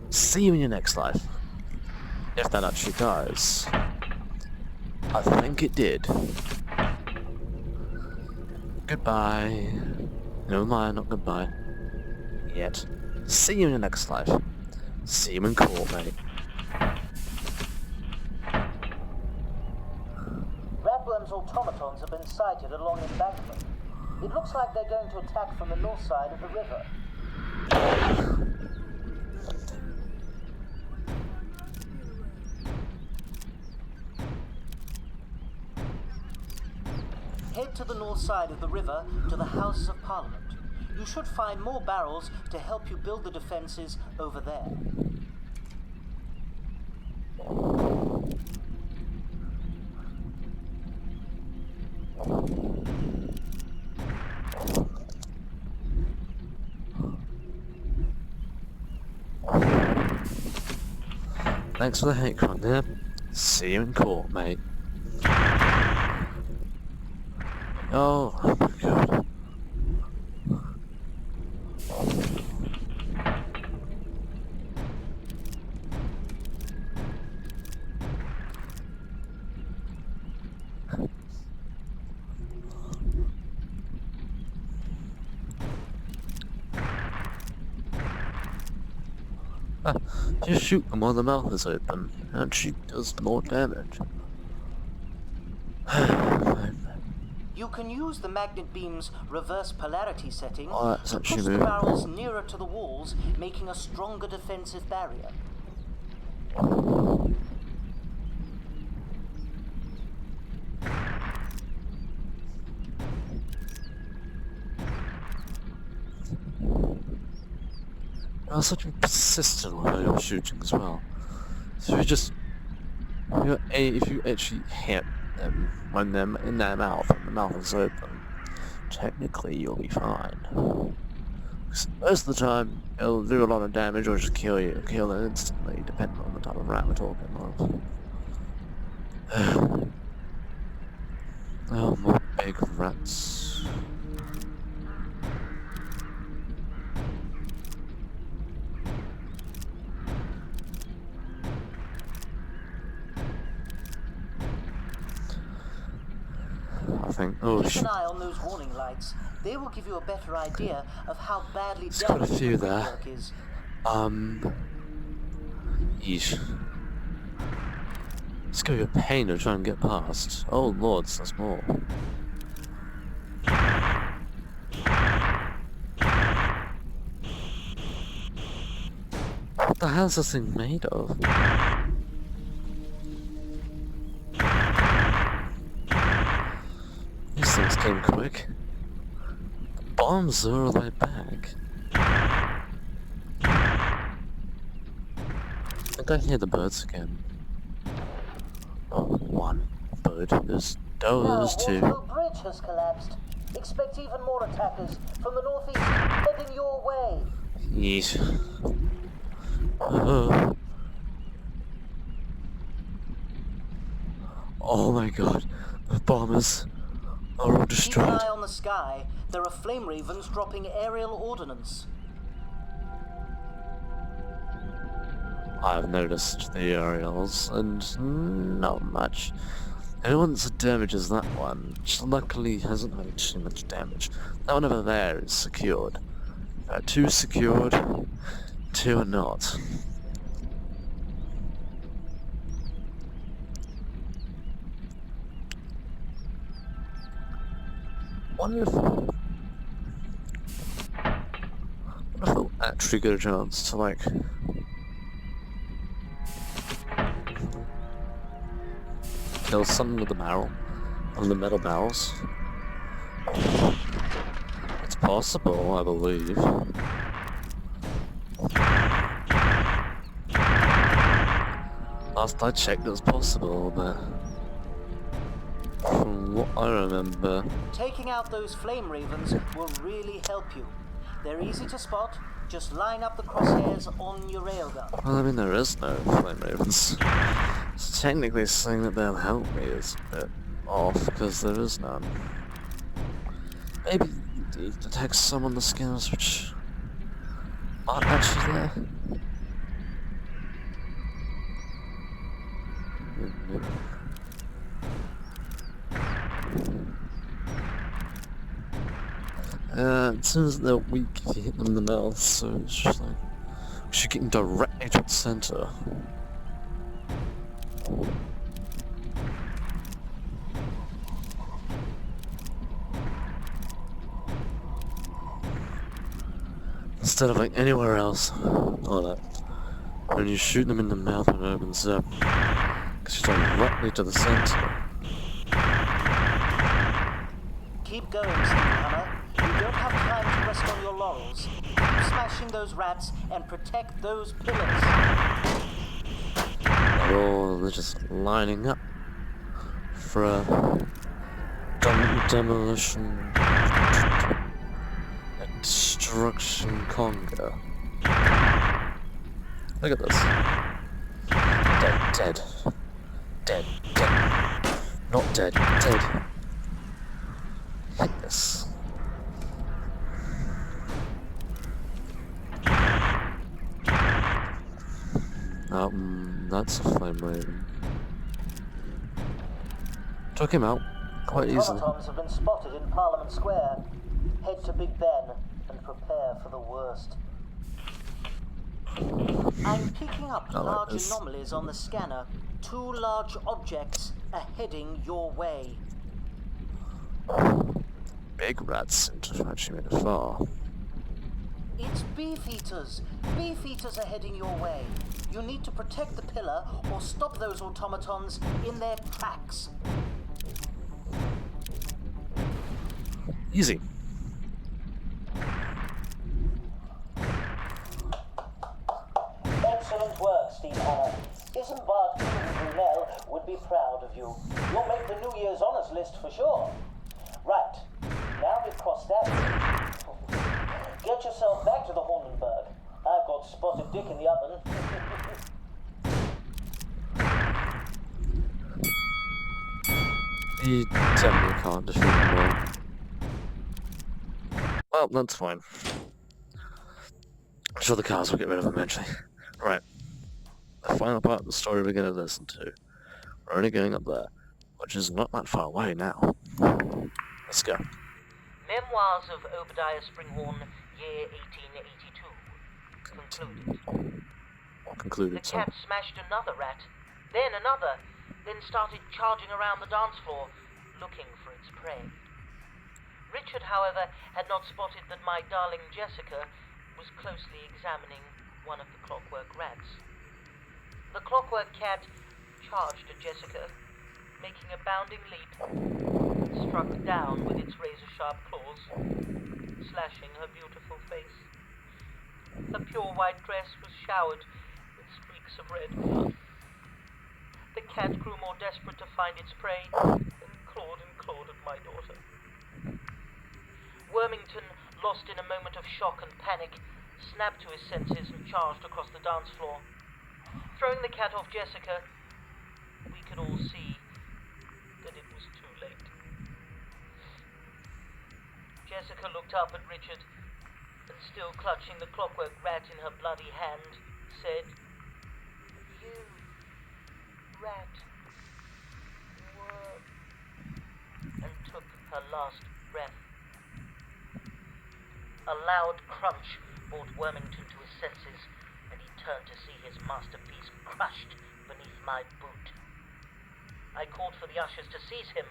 See you in your next life. If that actually dies. I think it did. Goodbye. No mind, not goodbye. Yet. See you in the next life. See you in court, mate. Ratworm's automatons have been sighted along embankment. It looks like they're going to attack from the north side of the river. Head to the north side of the river to the Houses of Parliament. You should find more barrels to help you build the defenses over there. Thanks for the hate crime there. See you in court, mate. Oh my god. Just shoot them while the mouth is open. Actually does more damage. You can use the magnet beam's reverse polarity setting Oh, that's to actually push the moving. barrels nearer to the walls, making a stronger defensive barrier. I was such a persistent with your shooting as well. So if you actually hit them when they're in their mouth and the mouth is open, technically you'll be fine. 'Cause most of the time, it'll do a lot of damage or just kill them instantly, depending on the type of rat we're talking about. Oh, more big rats. I think. Oh Keep shit. an eye on those warning lights. They will give you a better idea of how badly There's quite a damaged few the there. brickwork is. Yeesh. It's gonna be a pain to try and get past. Oh lords, there's more. What the hell is this thing made of? These things came quick. The bombs are right back. I think I hear the birds again. Oh, one bird. There's those two. Waterloo Bridge has collapsed. Expect even more attackers from the northeast heading your way. Yeesh. Oh my god, the bombers are all Keep an destroyed. eye on the sky. There are flame ravens dropping aerial ordnance. I've noticed the aerials, and not much. It wasn't so damage as that one, which luckily hasn't had too much damage. That one over there is secured. Two secured, two are not. Wonder if I'll actually get a chance to like kill something with the barrel, on the metal barrels. It's possible, I believe. Last I checked, it was possible, but from what I remember, Taking out those flame ravens will really help you. They're easy to spot. Just line up the crosshairs on your railgun. well, I mean, there is no flame ravens. So technically saying that they'll help me is a bit off, because there is none. Maybe it detects some on the scanners which aren't actually there. It seems that they're weak if you hit them in the mouth, so it's just like she's getting directly to the center. Instead of like anywhere else, like that. When you shoot them in the mouth, it opens up. Because you're directly to the center. Keep going, SteamHammer. You don't have time to rest on your laurels. Keep smashing those rats and protect those pillars. Oh, they're just lining up for a demolition, a destruction conga. Look at this. Dead. Dead. Not dead. Dead. Like this. That's a flame raven. Took him out quite easily. Automatons have been spotted in Parliament Square. Head to Big Ben and prepare for the worst. I'm picking up I like large this. anomalies on the scanner. 2 large objects are heading your way. Big rats seem to have actually made it far. It's beef eaters. Beef eaters are heading your way. You need to protect the pillar or stop those automatons in their tracks. Easy. Steamhammer. Isambard Brunel would be proud of you. You'll make the New Year's honors list for sure. Right, now we've crossed that. Get yourself back to the Hornenberg. I've got spotted dick in the oven. You definitely can't defeat them all. Well, that's fine. I'm sure the cars will get rid of them eventually. Right. The final part of the story we're going to listen to. We're only going up there, which is not that far away now. Let's go. Memoirs of Obadiah Springhorn, year 1882. Concluded. Concluded, The so. cat smashed another rat, then another, then started charging around the dance floor, looking for its prey. Richard, however, had not spotted that my darling Jessica was closely examining one of the clockwork rats. The clockwork cat charged at Jessica, making a bounding leap, struck down with its razor-sharp claws, slashing her beautiful face. Her pure white dress was showered with streaks of red blood. The cat grew more desperate to find its prey and clawed at my daughter. Wormington, lost in a moment of shock and panic, snapped to his senses and charged across the dance floor. Throwing the cat off Jessica, we could all see that it was too late. Jessica looked up at Richard and, still clutching the clockwork rat in her bloody hand, said, "You, rat, worm," and took her last breath. A loud crunch brought Wormington to his senses, and he turned to see his masterpiece crushed beneath my boot. I called for the ushers to seize him,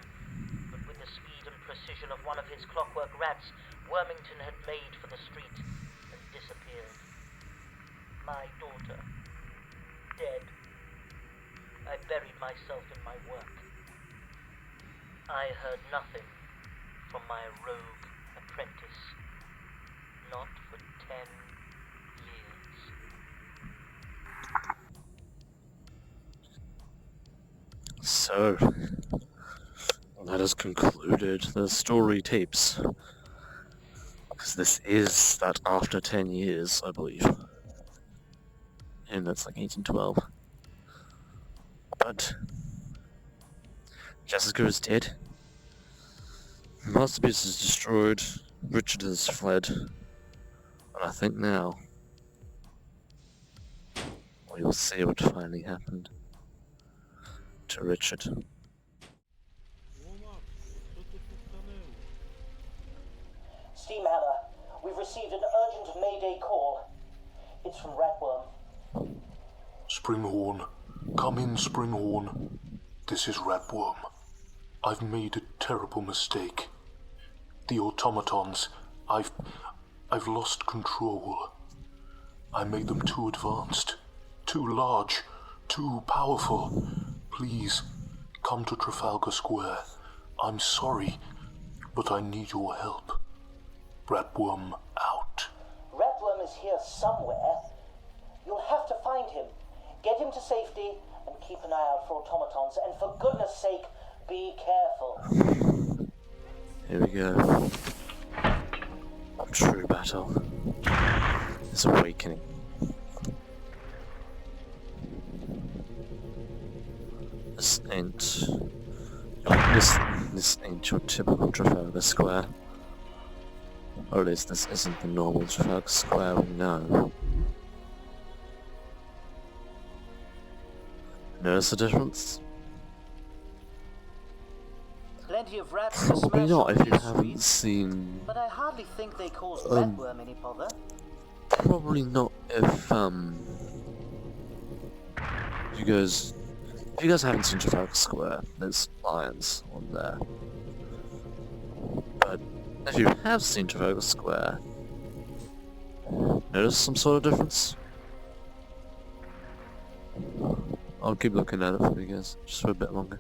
but with the speed and precision of one of his clockwork rats, Wormington had made for the street and disappeared. My daughter, dead. I buried myself in my work. I heard nothing from my rogue apprentice. Not for 10 years. So, that has concluded the story tapes. Because this is that after 10 years, I believe. And that's like 1812. But Jessica is dead. The masterpiece is destroyed. Richard has fled. And I think now we will see what finally happened to Richard. Steamhammer, we've received an urgent Mayday call. It's from Ratworm. Springhorn. Come in, Springhorn. This is Ratworm. I've made a terrible mistake. The automatons, I've lost control. I made them too advanced, too large, too powerful. Please, come to Trafalgar Square. I'm sorry, but I need your help. Ratworm out. Ratworm is here somewhere. You'll have to find him. Get him to safety and keep an eye out for automatons. And for goodness sake, be careful. Here we go. True battle is awakening. This ain't this ain't your typical Trafalgar Square. Or at least this isn't the normal Trafalgar Square we know. Notice the difference? Plenty of rats to Probably smash not on if you these haven't streets, seen. but I hardly think they caused Ratworm any bother. Probably not if you guys haven't seen Trafalgar Square, there's lions on there. But if you have seen Trafalgar Square, notice some sort of difference? I'll keep looking at it for you guys, just for a bit longer.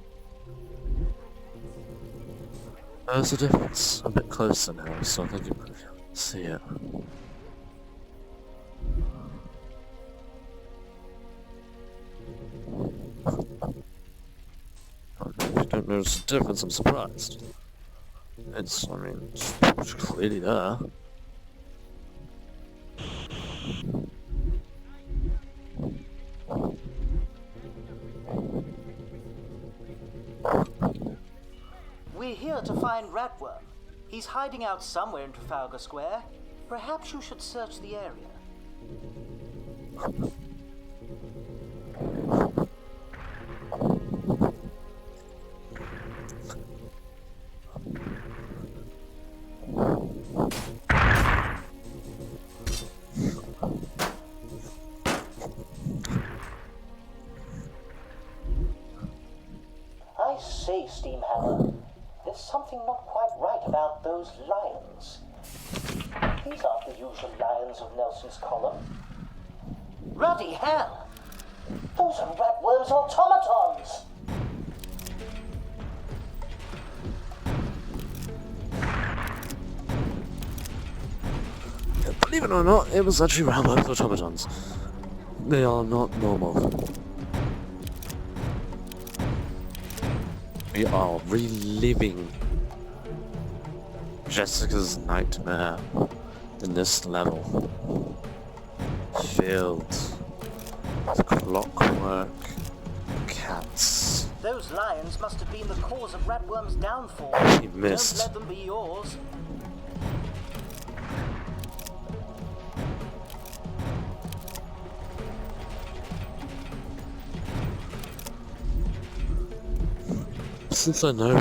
There's a difference, a bit closer now, so I think you can see it. notice the difference, I'm surprised. It's clearly there. We're here to find Ratworm. He's hiding out somewhere in Trafalgar Square. Perhaps you should search the area. I say, SteamHammer, there's something not quite right about those lions. These aren't the usual lions of Nelson's column. Ruddy hell! Those are Ratworm's automatons! Believe it or not, it was actually Ratworm's automatons. They are not normal. We are reliving Jessica's nightmare in this level. Filled with clockwork cats. Those lions must have been the cause of Ratworm's downfall. He missed. Don't let them be yours. Since I know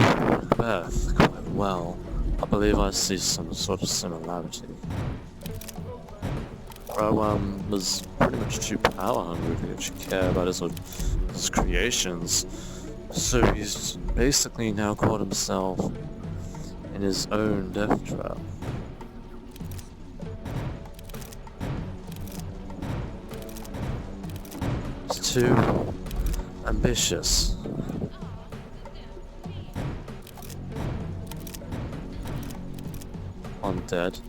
Beth quite well, I believe I see some sort of similarity. Ratworm was pretty much too power hungry to actually care about his creations, so he's basically now caught himself in his own death trap. He's too ambitious. Undead.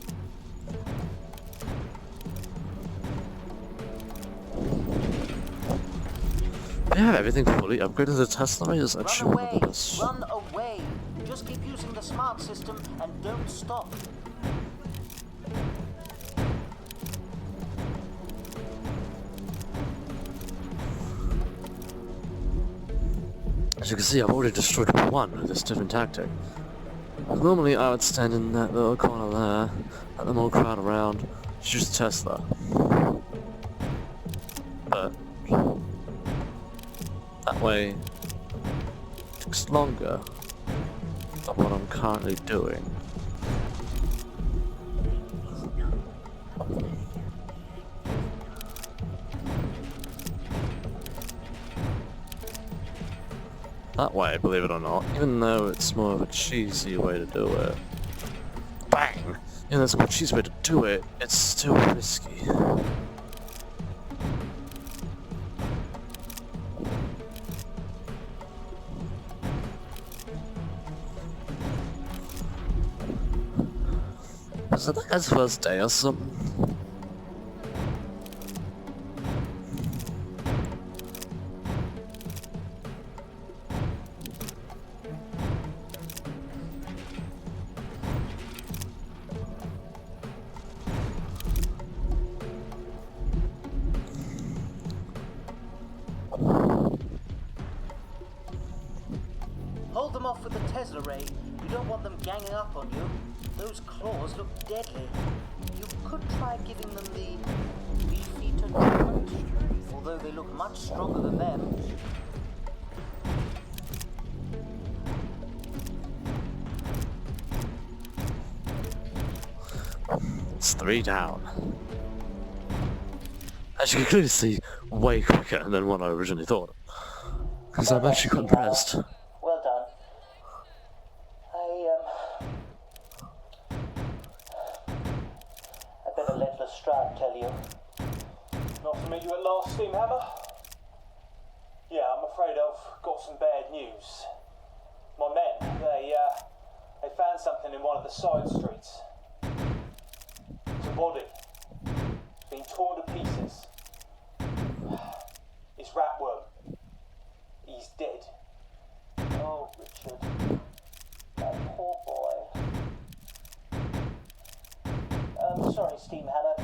They have everything fully upgraded. The Tesla is actually one of the best. Run away! Just keep using the smart system and don't stop. As you can see, I've already destroyed one with this different tactic. Normally I would stand in that little corner there, let them all crowd around, shoot the Tesla. But that way it takes longer than what I'm currently doing. That way, believe it or not, even though it's more of a cheesy way to do it. Bang! Even though it's a more cheesy way to do it, it's still risky. Was it that guy's first day or something? Hold them off with the Tesla ray. You don't want them ganging up on you. Those claws look deadly. You could try giving them the beef-eater treatment, although they look much stronger than them. It's 3 down. As you can clearly see, way quicker than what I originally thought. Because I'm actually quite impressed. Well done. I better let Lestrade tell you. Not to meet you at last, SteamHammer? Yeah, I'm afraid I've got some bad news. My men, they found something in one of the side streets. It's a body. It's been torn to pieces. It's Ratworm. He's dead. Oh Richard. My poor boy. Sorry, SteamHammer.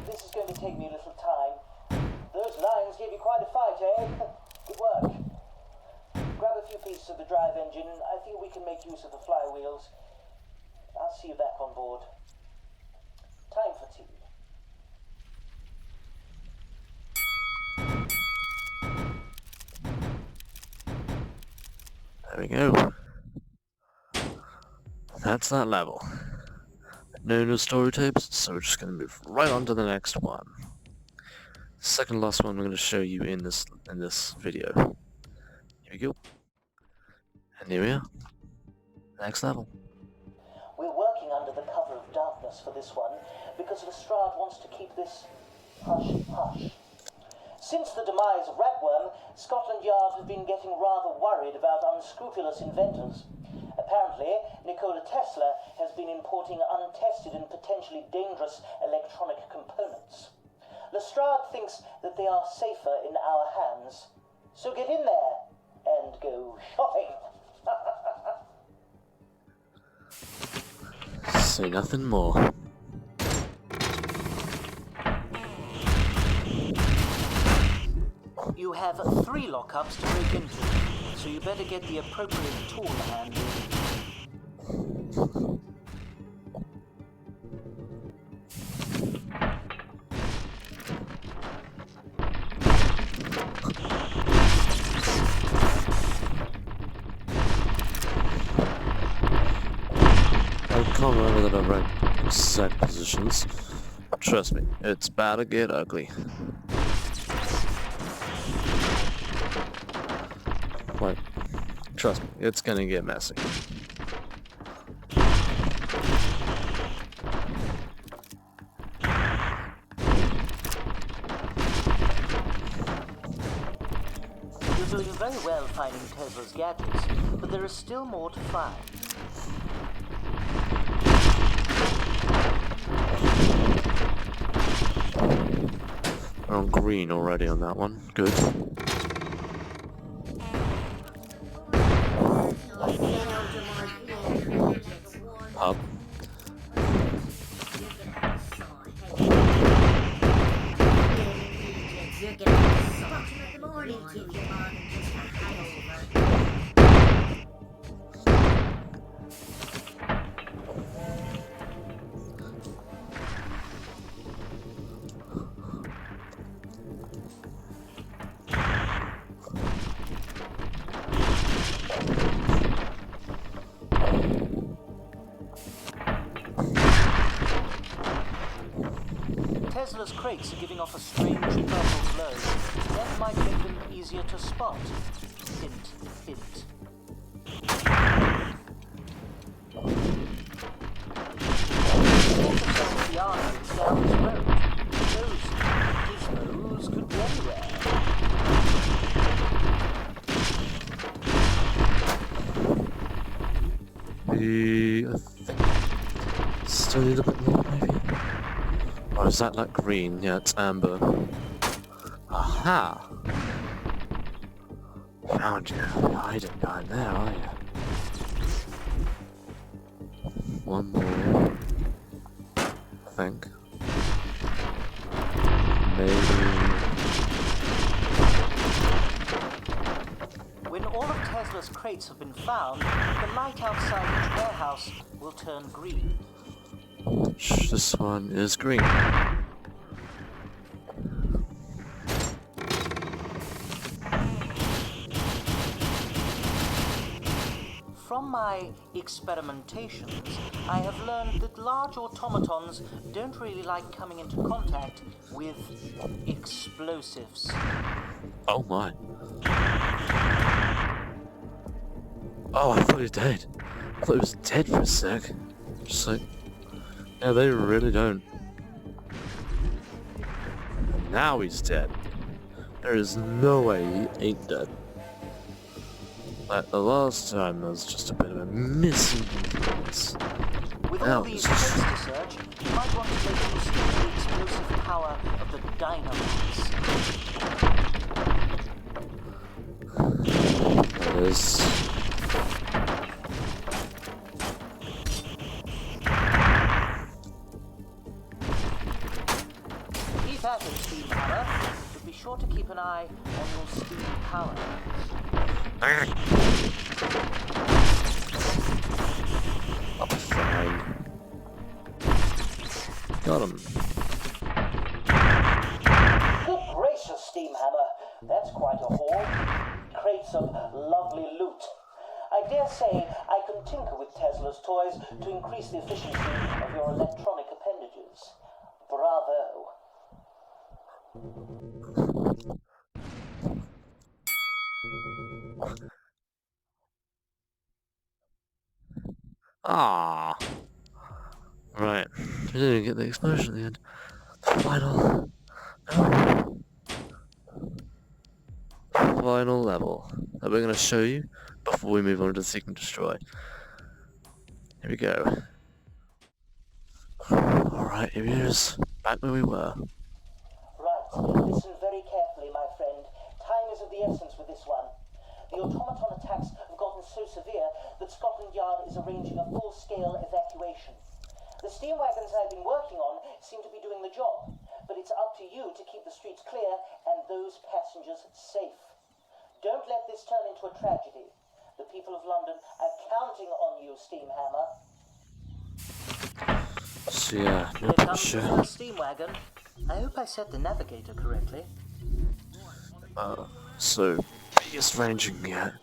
This is going to take me a little time. Those lions gave you quite a fight, eh? Good work. Grab a few pieces of the drive engine. I think we can make use of the flywheels. I'll see you back on board. Time for tea. There we go. That's that level. No story tapes, so we're just gonna move right on to the next one. Second last one I'm gonna show you in this video. Here we go. And here we are. Next level. We're working under the cover of darkness for this one because Lestrade wants to keep this hush-hush. Since the demise of Ratworm, Scotland Yard have been getting rather worried about unscrupulous inventors. Apparently, Nikola Tesla has been importing untested and potentially dangerous electronic components. Lestrade thinks that they are safer in our hands. So get in there and go shopping. Say nothing more. You have 3 lockups to break into, so you better get the appropriate tool handy. I can't remember that I read exact positions. Trust me, it's about to get ugly. Like, trust me, it's gonna get messy. You're doing very well finding Tesla's gadgets, but there is still more to find. We're on green already on that one. Good. Up. Tesla's crates are giving off a strange purple glow. That might make them easier to spot. Hint, hint. The arteries down this road. Those gizmos could be anywhere. I think still need a bit more, maybe. Or is that like green? Yeah, it's amber. Aha! Found you. You're hiding behind there, are you? One more. I think. Maybe. When all of Tesla's crates have been found, the light outside each warehouse will turn green. This one is green. From my experimentations, I have learned that large automatons don't really like coming into contact with explosives. Oh my. Oh, I thought he was dead. I thought he was dead for a sec. Just like, yeah, they really don't. Now he's dead. There is no way he ain't dead. Like the last time, there was just a bit of a missing piece. With Now all these it's just... crates to search, you might want to make use of the explosive power of the dynamites. That is... sure to keep an eye on your Steam power. I'll be fine. Got him. Good gracious, SteamHammer. That's quite a haul. Crates of lovely loot. I dare say I can tinker with Tesla's toys to increase the efficiency of your electronic appendages. Bravo. Ah. Right. We didn't get the explosion at the end. Final level that we're going to show you before we move on to Seek and Destroy. Here we go. Alright, here it is. Back where we were. Right, listen very carefully, my friend. Time is of the essence with this one. The automaton attacks have gotten so severe that Scotland Yard is arranging a full-scale evacuation. The steam wagons I've been working on seem to be doing the job, but it's up to you to keep the streets clear and those passengers safe. Don't let this turn into a tragedy. The people of London are counting on you, SteamHammer. So yeah, no Here comes the pressure. first steam wagon. I hope I set the navigator correctly. So, biggest range you can get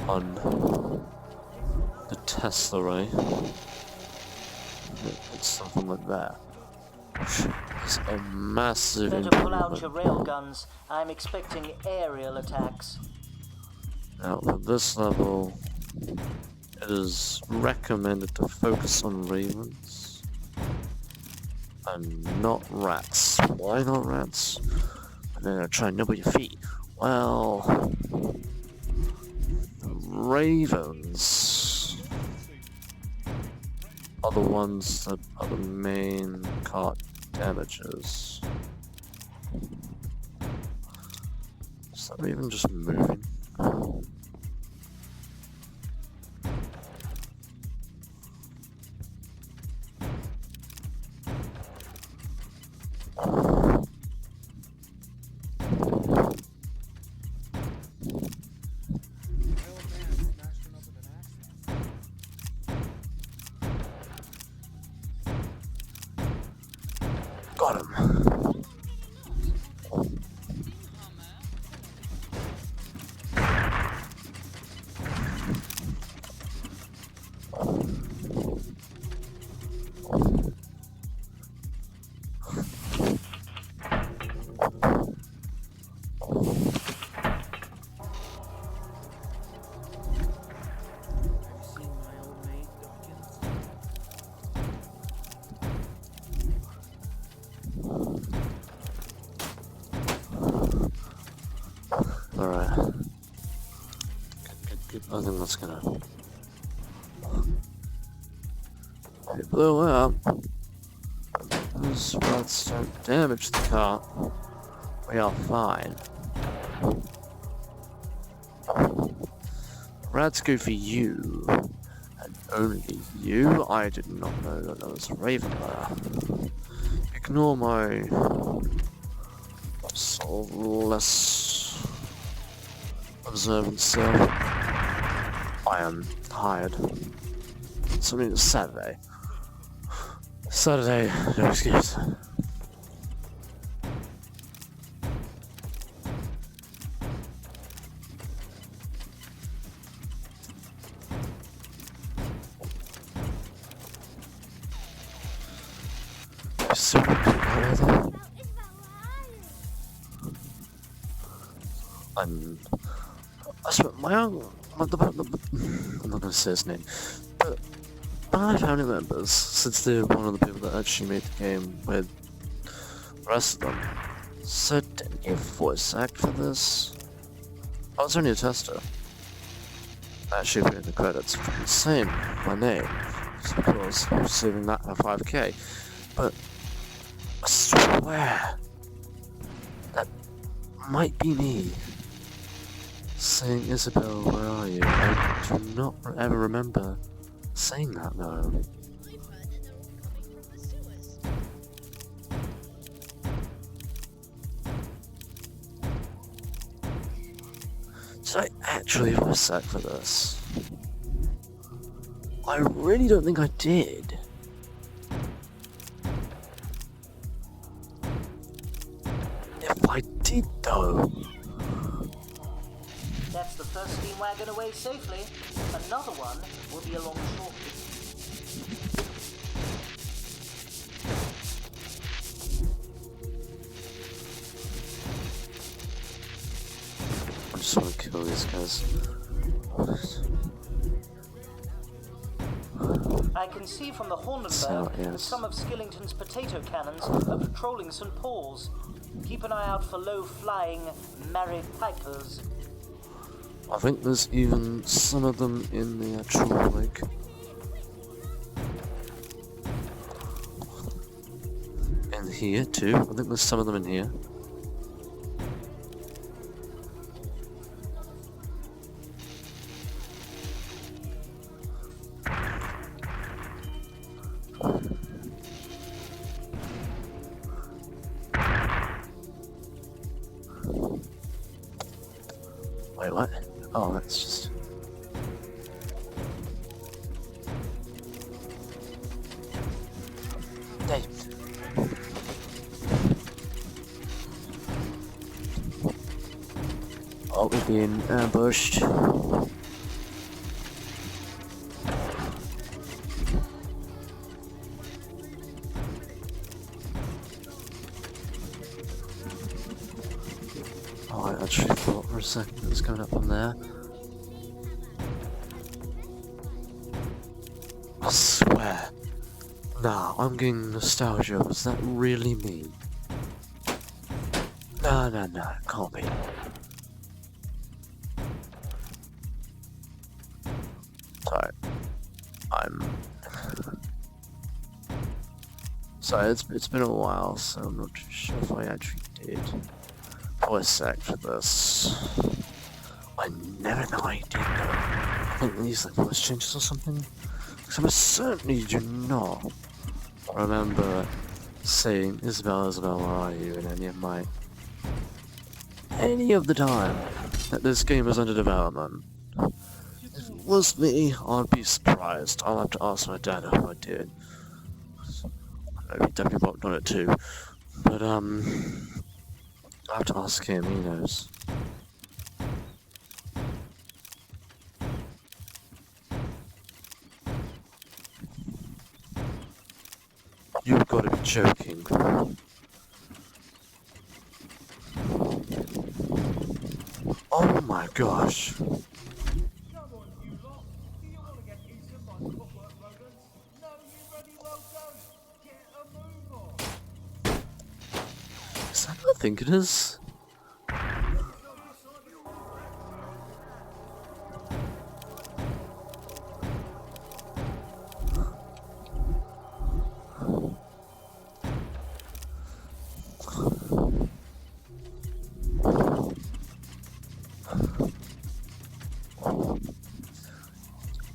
on the Tesla, right? It's something like that. It's a massive Better pull out improvement. your railguns. I'm expecting aerial attacks. Now, for this level, it is recommended to focus on ravens and not rats. Why not rats? They're gonna try and nibble your feet. Well, ravens are the ones that are the main cart damages. Is that raven just moving? Got him. Alright. Good. I think that's gonna... It blew up. Those rats don't damage the car. We are fine. Rats go for you. And only you? I did not know that there was a raven there. Ignore my... sort of less... observant self. I am tired. So I mean, it's Saturday. Saturday, no excuse. Super cool weather. I swear, my uncle, I'm not going to say his name, but my family members, since they're one of the people that actually made the game with the rest of them, said, didn't you voice act for this? I was only a tester. I actually put in the credits, fucking saying my name, because I was saving that for 5k, but I swear, that might be me. Saying, Isabel, where are you? I do not ever remember saying that though. actually voice set for this? I really don't think I did. If I did though... That's the first steam wagon away safely. Another one will be along shortly. I just want to kill these guys. I can see from the So, Hornenberg that yes. some of Skillington's potato cannons are patrolling St. Paul's. Keep an eye out for low-flying Mary Pipers. I think there's even some of them in the actual, like... in here too. I think there's some of them in here. Wait, what? Oh, that's just... Dave. Oh, we're being ambushed. Oh, I actually thought for a second it was coming up from there. I swear. Nah, I'm getting nostalgia. Was that really me? No, it can't be. Sorry. Sorry, it's been a while, so I'm not too sure if I actually did voice act for this. I never know I did though. I think these like voice changes or something. Because I certainly do not remember saying Isabel, where are you in any of the time that this game was under development. If it was me, I'd be surprised. I'll have to ask my dad if I did. I know he definitely worked on it too. But I'll have to ask him, he knows. You've got to be joking. Oh my gosh. Is that what I think it is?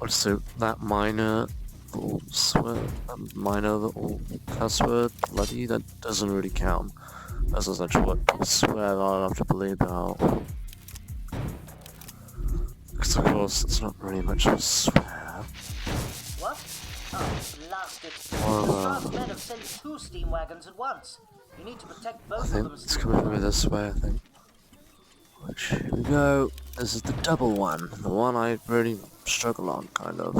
So that minor little swear, that minor little cuss word, bloody, that doesn't really count. That's essentially what people swear I'll have to believe about. Because of course it's not really much of a swear. What? Oh, blasted. Well, The fast men have sent 2 steam wagons at once. You need to protect I both of think them. it's coming from me this way, I think. Which, here we go. This is the double one. The one I really struggle on, kind of.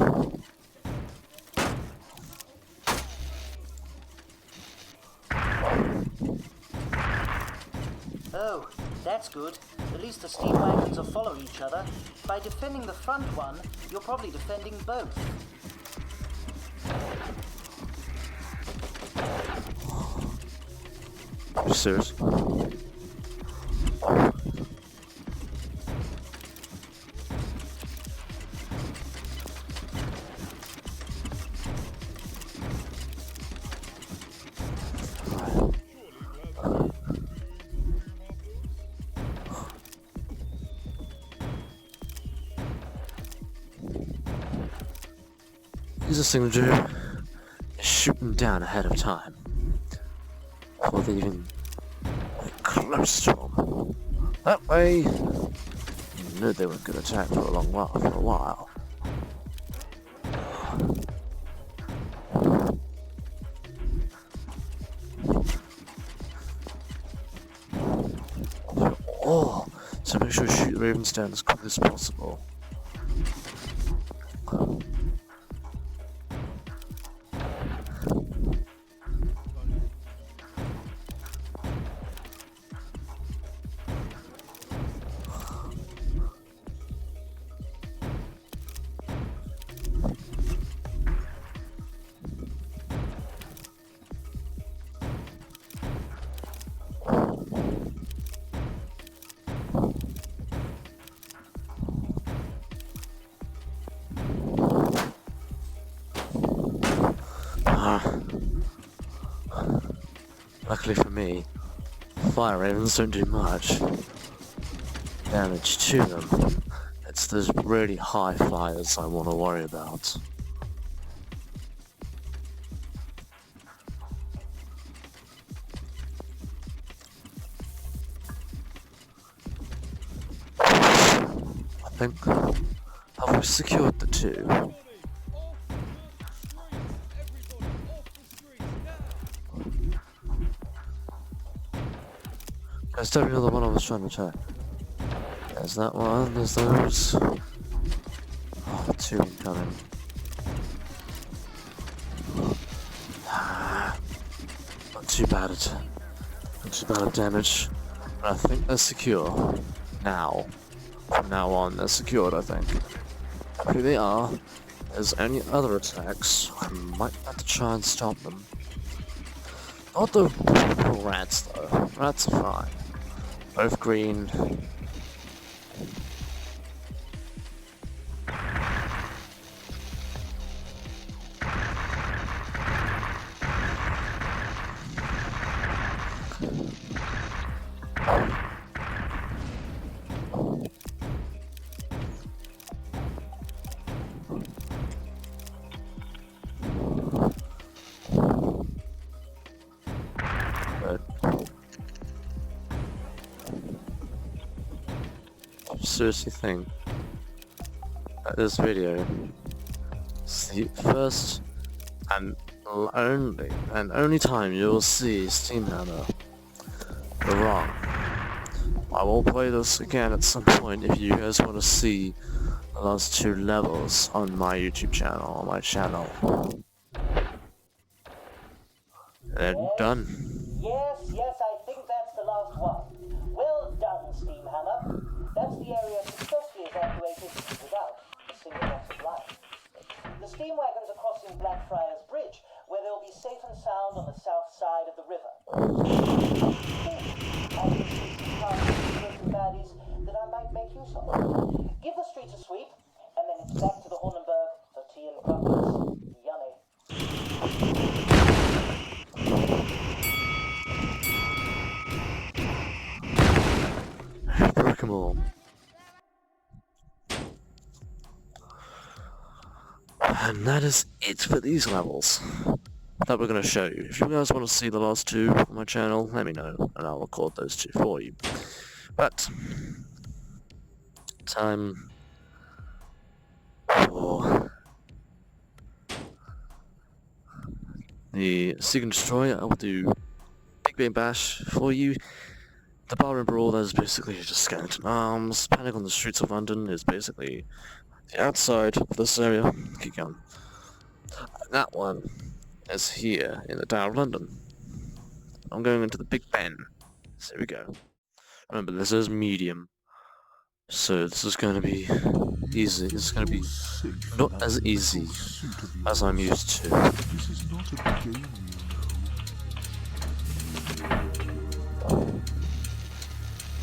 Oh, that's good. At least the steam wagons will follow each other. By defending the front one, you're probably defending both. Are you serious? Here's a thing to do. Shoot them down ahead of time. Before they even get close to them. That way, you knew they were gonna attack for a while. Oh, so make sure you shoot the ravens down as quickly as possible. Luckily for me, fire ravens don't do much damage to them. It's those really high flyers I want to worry about. I think, have we secured the two? There's definitely the one I was trying to attack. There's that one, there's those. Oh, two incoming. Not too bad at damage. But I think they're secure. Now. From now on, they're secured, I think. Who they are, there's any other attacks, I might have to try and stop them. Not the rats, though. Rats are fine. Both green. Seriously think that this video is the first and only time you'll see SteamHammerVR. I will play this again at some point if you guys want to see the last two levels on my YouTube channel, on my channel. They're done. Yes, I think that's the last one. Well done, SteamHammer. That's the area successfully evacuated without a single loss of life. The steam wagons are crossing Blackfriars Bridge, where they'll be safe and sound on the south side of the river. I can see some cars and baddies that I might make use of. Give the streets a sweep, and then it's back to the Hornenberg for tea and crumpets. Yummy. Broke 'em all. And that is it for these levels that we're going to show you. If you guys want to see the last two on my channel, let me know, and I'll record those two for you. But, time for the Seek and Destroy. I will do Big Bang Bash for you. The Barroom Brawl, that is basically just skeleton arms. Panic on the Streets of London is basically the outside of this area. Keep going. That one is here in the Tower of London. I'm going into the Big Ben. So here we go. Remember, this is medium. So this is going to be easy. This is going to be not as easy as I'm used to. This is not a game,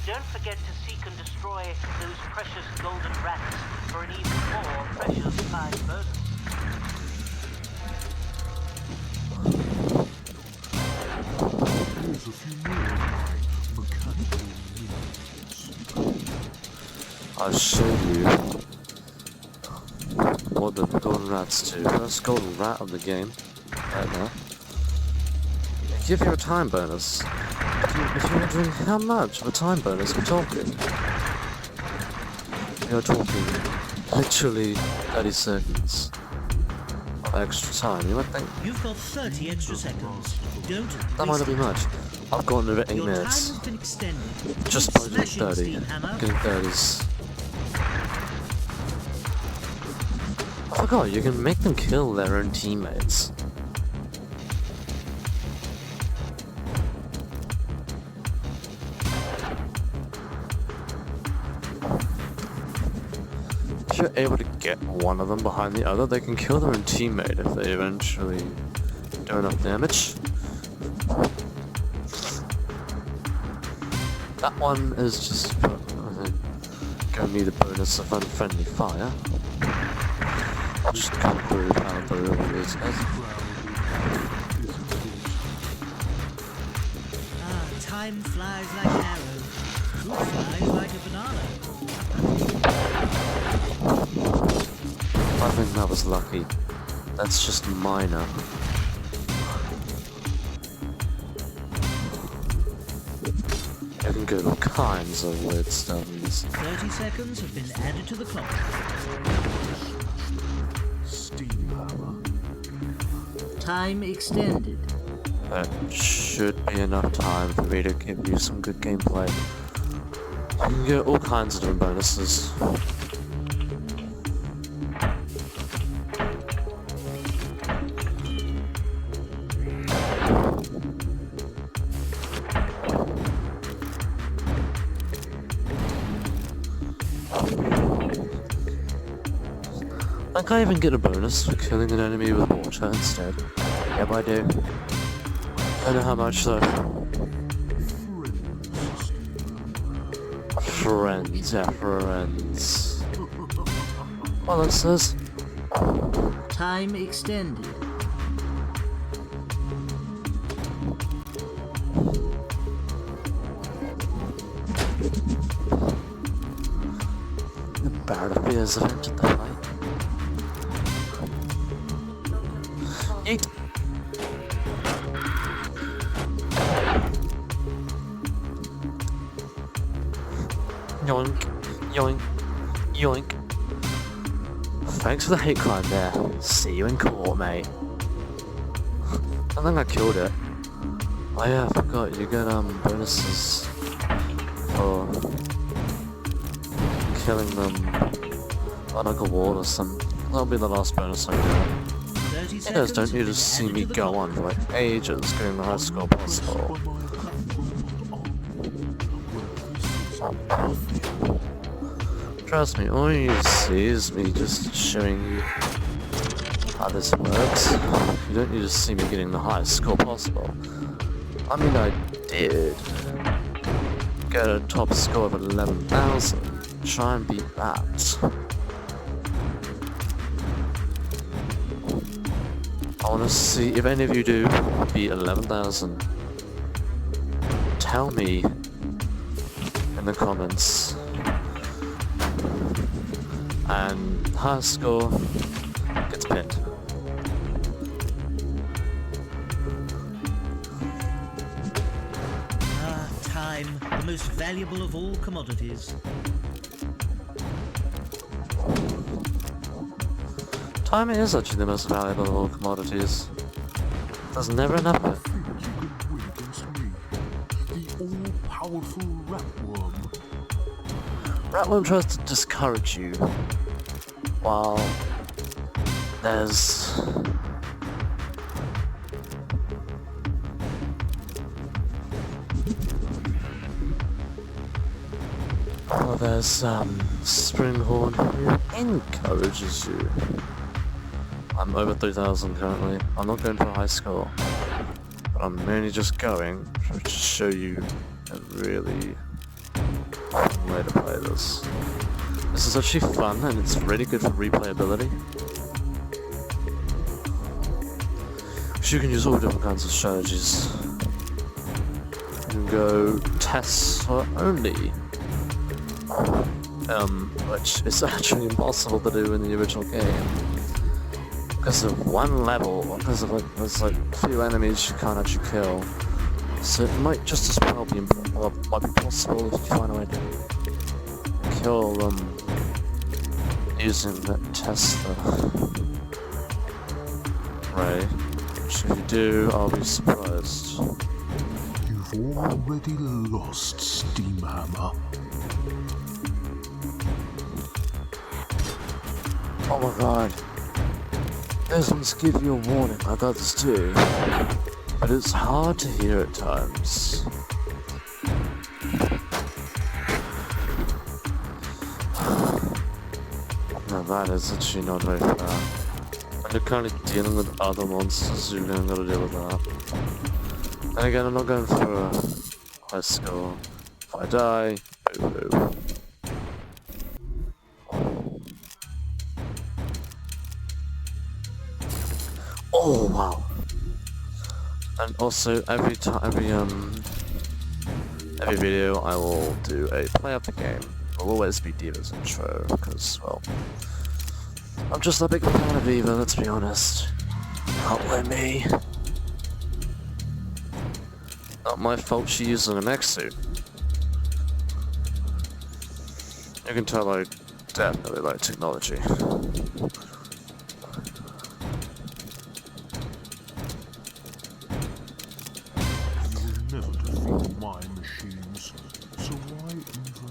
Don't forget to seek and destroy those precious golden rats for an even more precious prize bonus. Here's a few more of my mechanical minions. I'll show you what the golden rats do. First golden rat of the game, right now. They give you a time bonus. If you're wondering how much of a time bonus we're talking, you're talking literally 30 seconds of extra time. You might think You've got 30 extra seconds. Don't that might not be much. I've gotten over 8 Your time minutes. has been extended. Just by doing Smashing 30. SteamHammer. Getting 30s. I forgot, you can make them kill their own teammates. If you're able to get one of them behind the other, they can kill their own teammate if they eventually do enough damage. That one is just gonna need a bonus of unfriendly fire. I'll just come through, power through all these guys. Time flies like an arrow. Fruit flies like a banana. I think that was lucky. That's just minor. You can get all kinds of weird stuff in this. 30 seconds have been added to the clock. SteamHammer. Time extended. That should be enough time for me to give you some good gameplay. You can get all kinds of different bonuses. Like I even get a bonus for killing an enemy with water instead. Yep, I do. I don't know how much though. Friends, yeah, friends. Well, it says. Time extended. The Barrowbeers have entered the fight. Yeet. Yoink, yoink, yoink. Thanks for the hate crime there. See you in court, mate. I think I killed it. Oh yeah, I forgot, you get bonuses for killing them on like a wall or something. That'll be the last bonus I get. 30 You guys seconds don't have need to been see added me to the go clock. on for like ages getting the highest score possible. Trust me, all you need to see is me just showing you how this works. You don't need to see me getting the highest score possible. I mean, I did get a top score of 11,000. Try and beat that. I want to see if any of you do beat 11,000. Tell me in the comments. And highest score gets pinned. Time, the most valuable of all commodities. Time is actually the most valuable of all commodities. There's never enough of it. Think you could win against me, the all-powerful Ratworm. Ratworm tries to discourage you, while there's Springhorn who encourages you. I'm over 3,000 currently. I'm not going for a high score, but I'm mainly just going to show you a really fun way to play this. This is actually fun and it's really good for replayability. So you can use all different kinds of strategies. You can go Tesla only, which is actually impossible to do in the original game. Because of one level, because of like, there's like a few enemies you can't actually kill. So it might just as well be, might be possible if you find a way to kill them using the Tesla ray, which if you do, I'll be surprised. You've already lost, SteamHammer. Oh my god. This one's give you a warning, I got this too. But it's hard to hear at times. Now that is actually not very fair. And you're currently dealing with other monsters, so you're gonna gotta deal with that. And again, I'm not going for a high score. If I die, boo-boo. Oh wow! And also every video I will do a play of the game. It'll always be Diva's intro because, well, I'm just a big fan of Diva. Let's be honest. Not blame me. Not my fault she using a mech suit. You can tell I definitely like technology. Never defeat my machines, so why even try?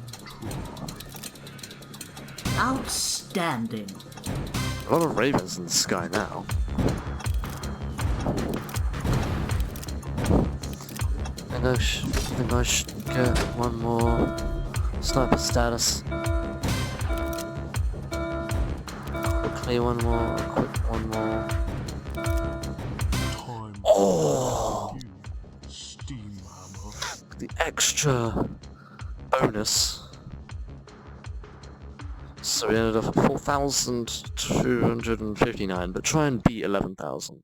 Outstanding. A lot of ravens in the sky now. I think I should get one more sniper status. Quickly one more, quick one more. Time Oh! you, SteamHammer. The extra bonus. So we ended up at 4,259, but try and beat 11,000.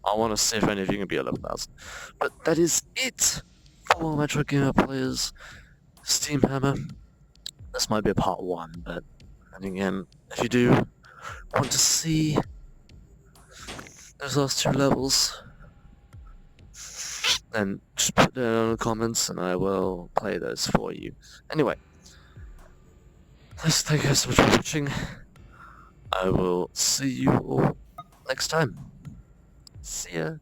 I want to see if any of you can beat 11,000. But that is it for Metroid Gamer players. SteamHammer. This might be a part 1, but and again, if you do want to see those last 2 levels, then just put it in the comments and I will play those for you. Anyway, thank you guys so much for watching. I will see you all next time. See ya.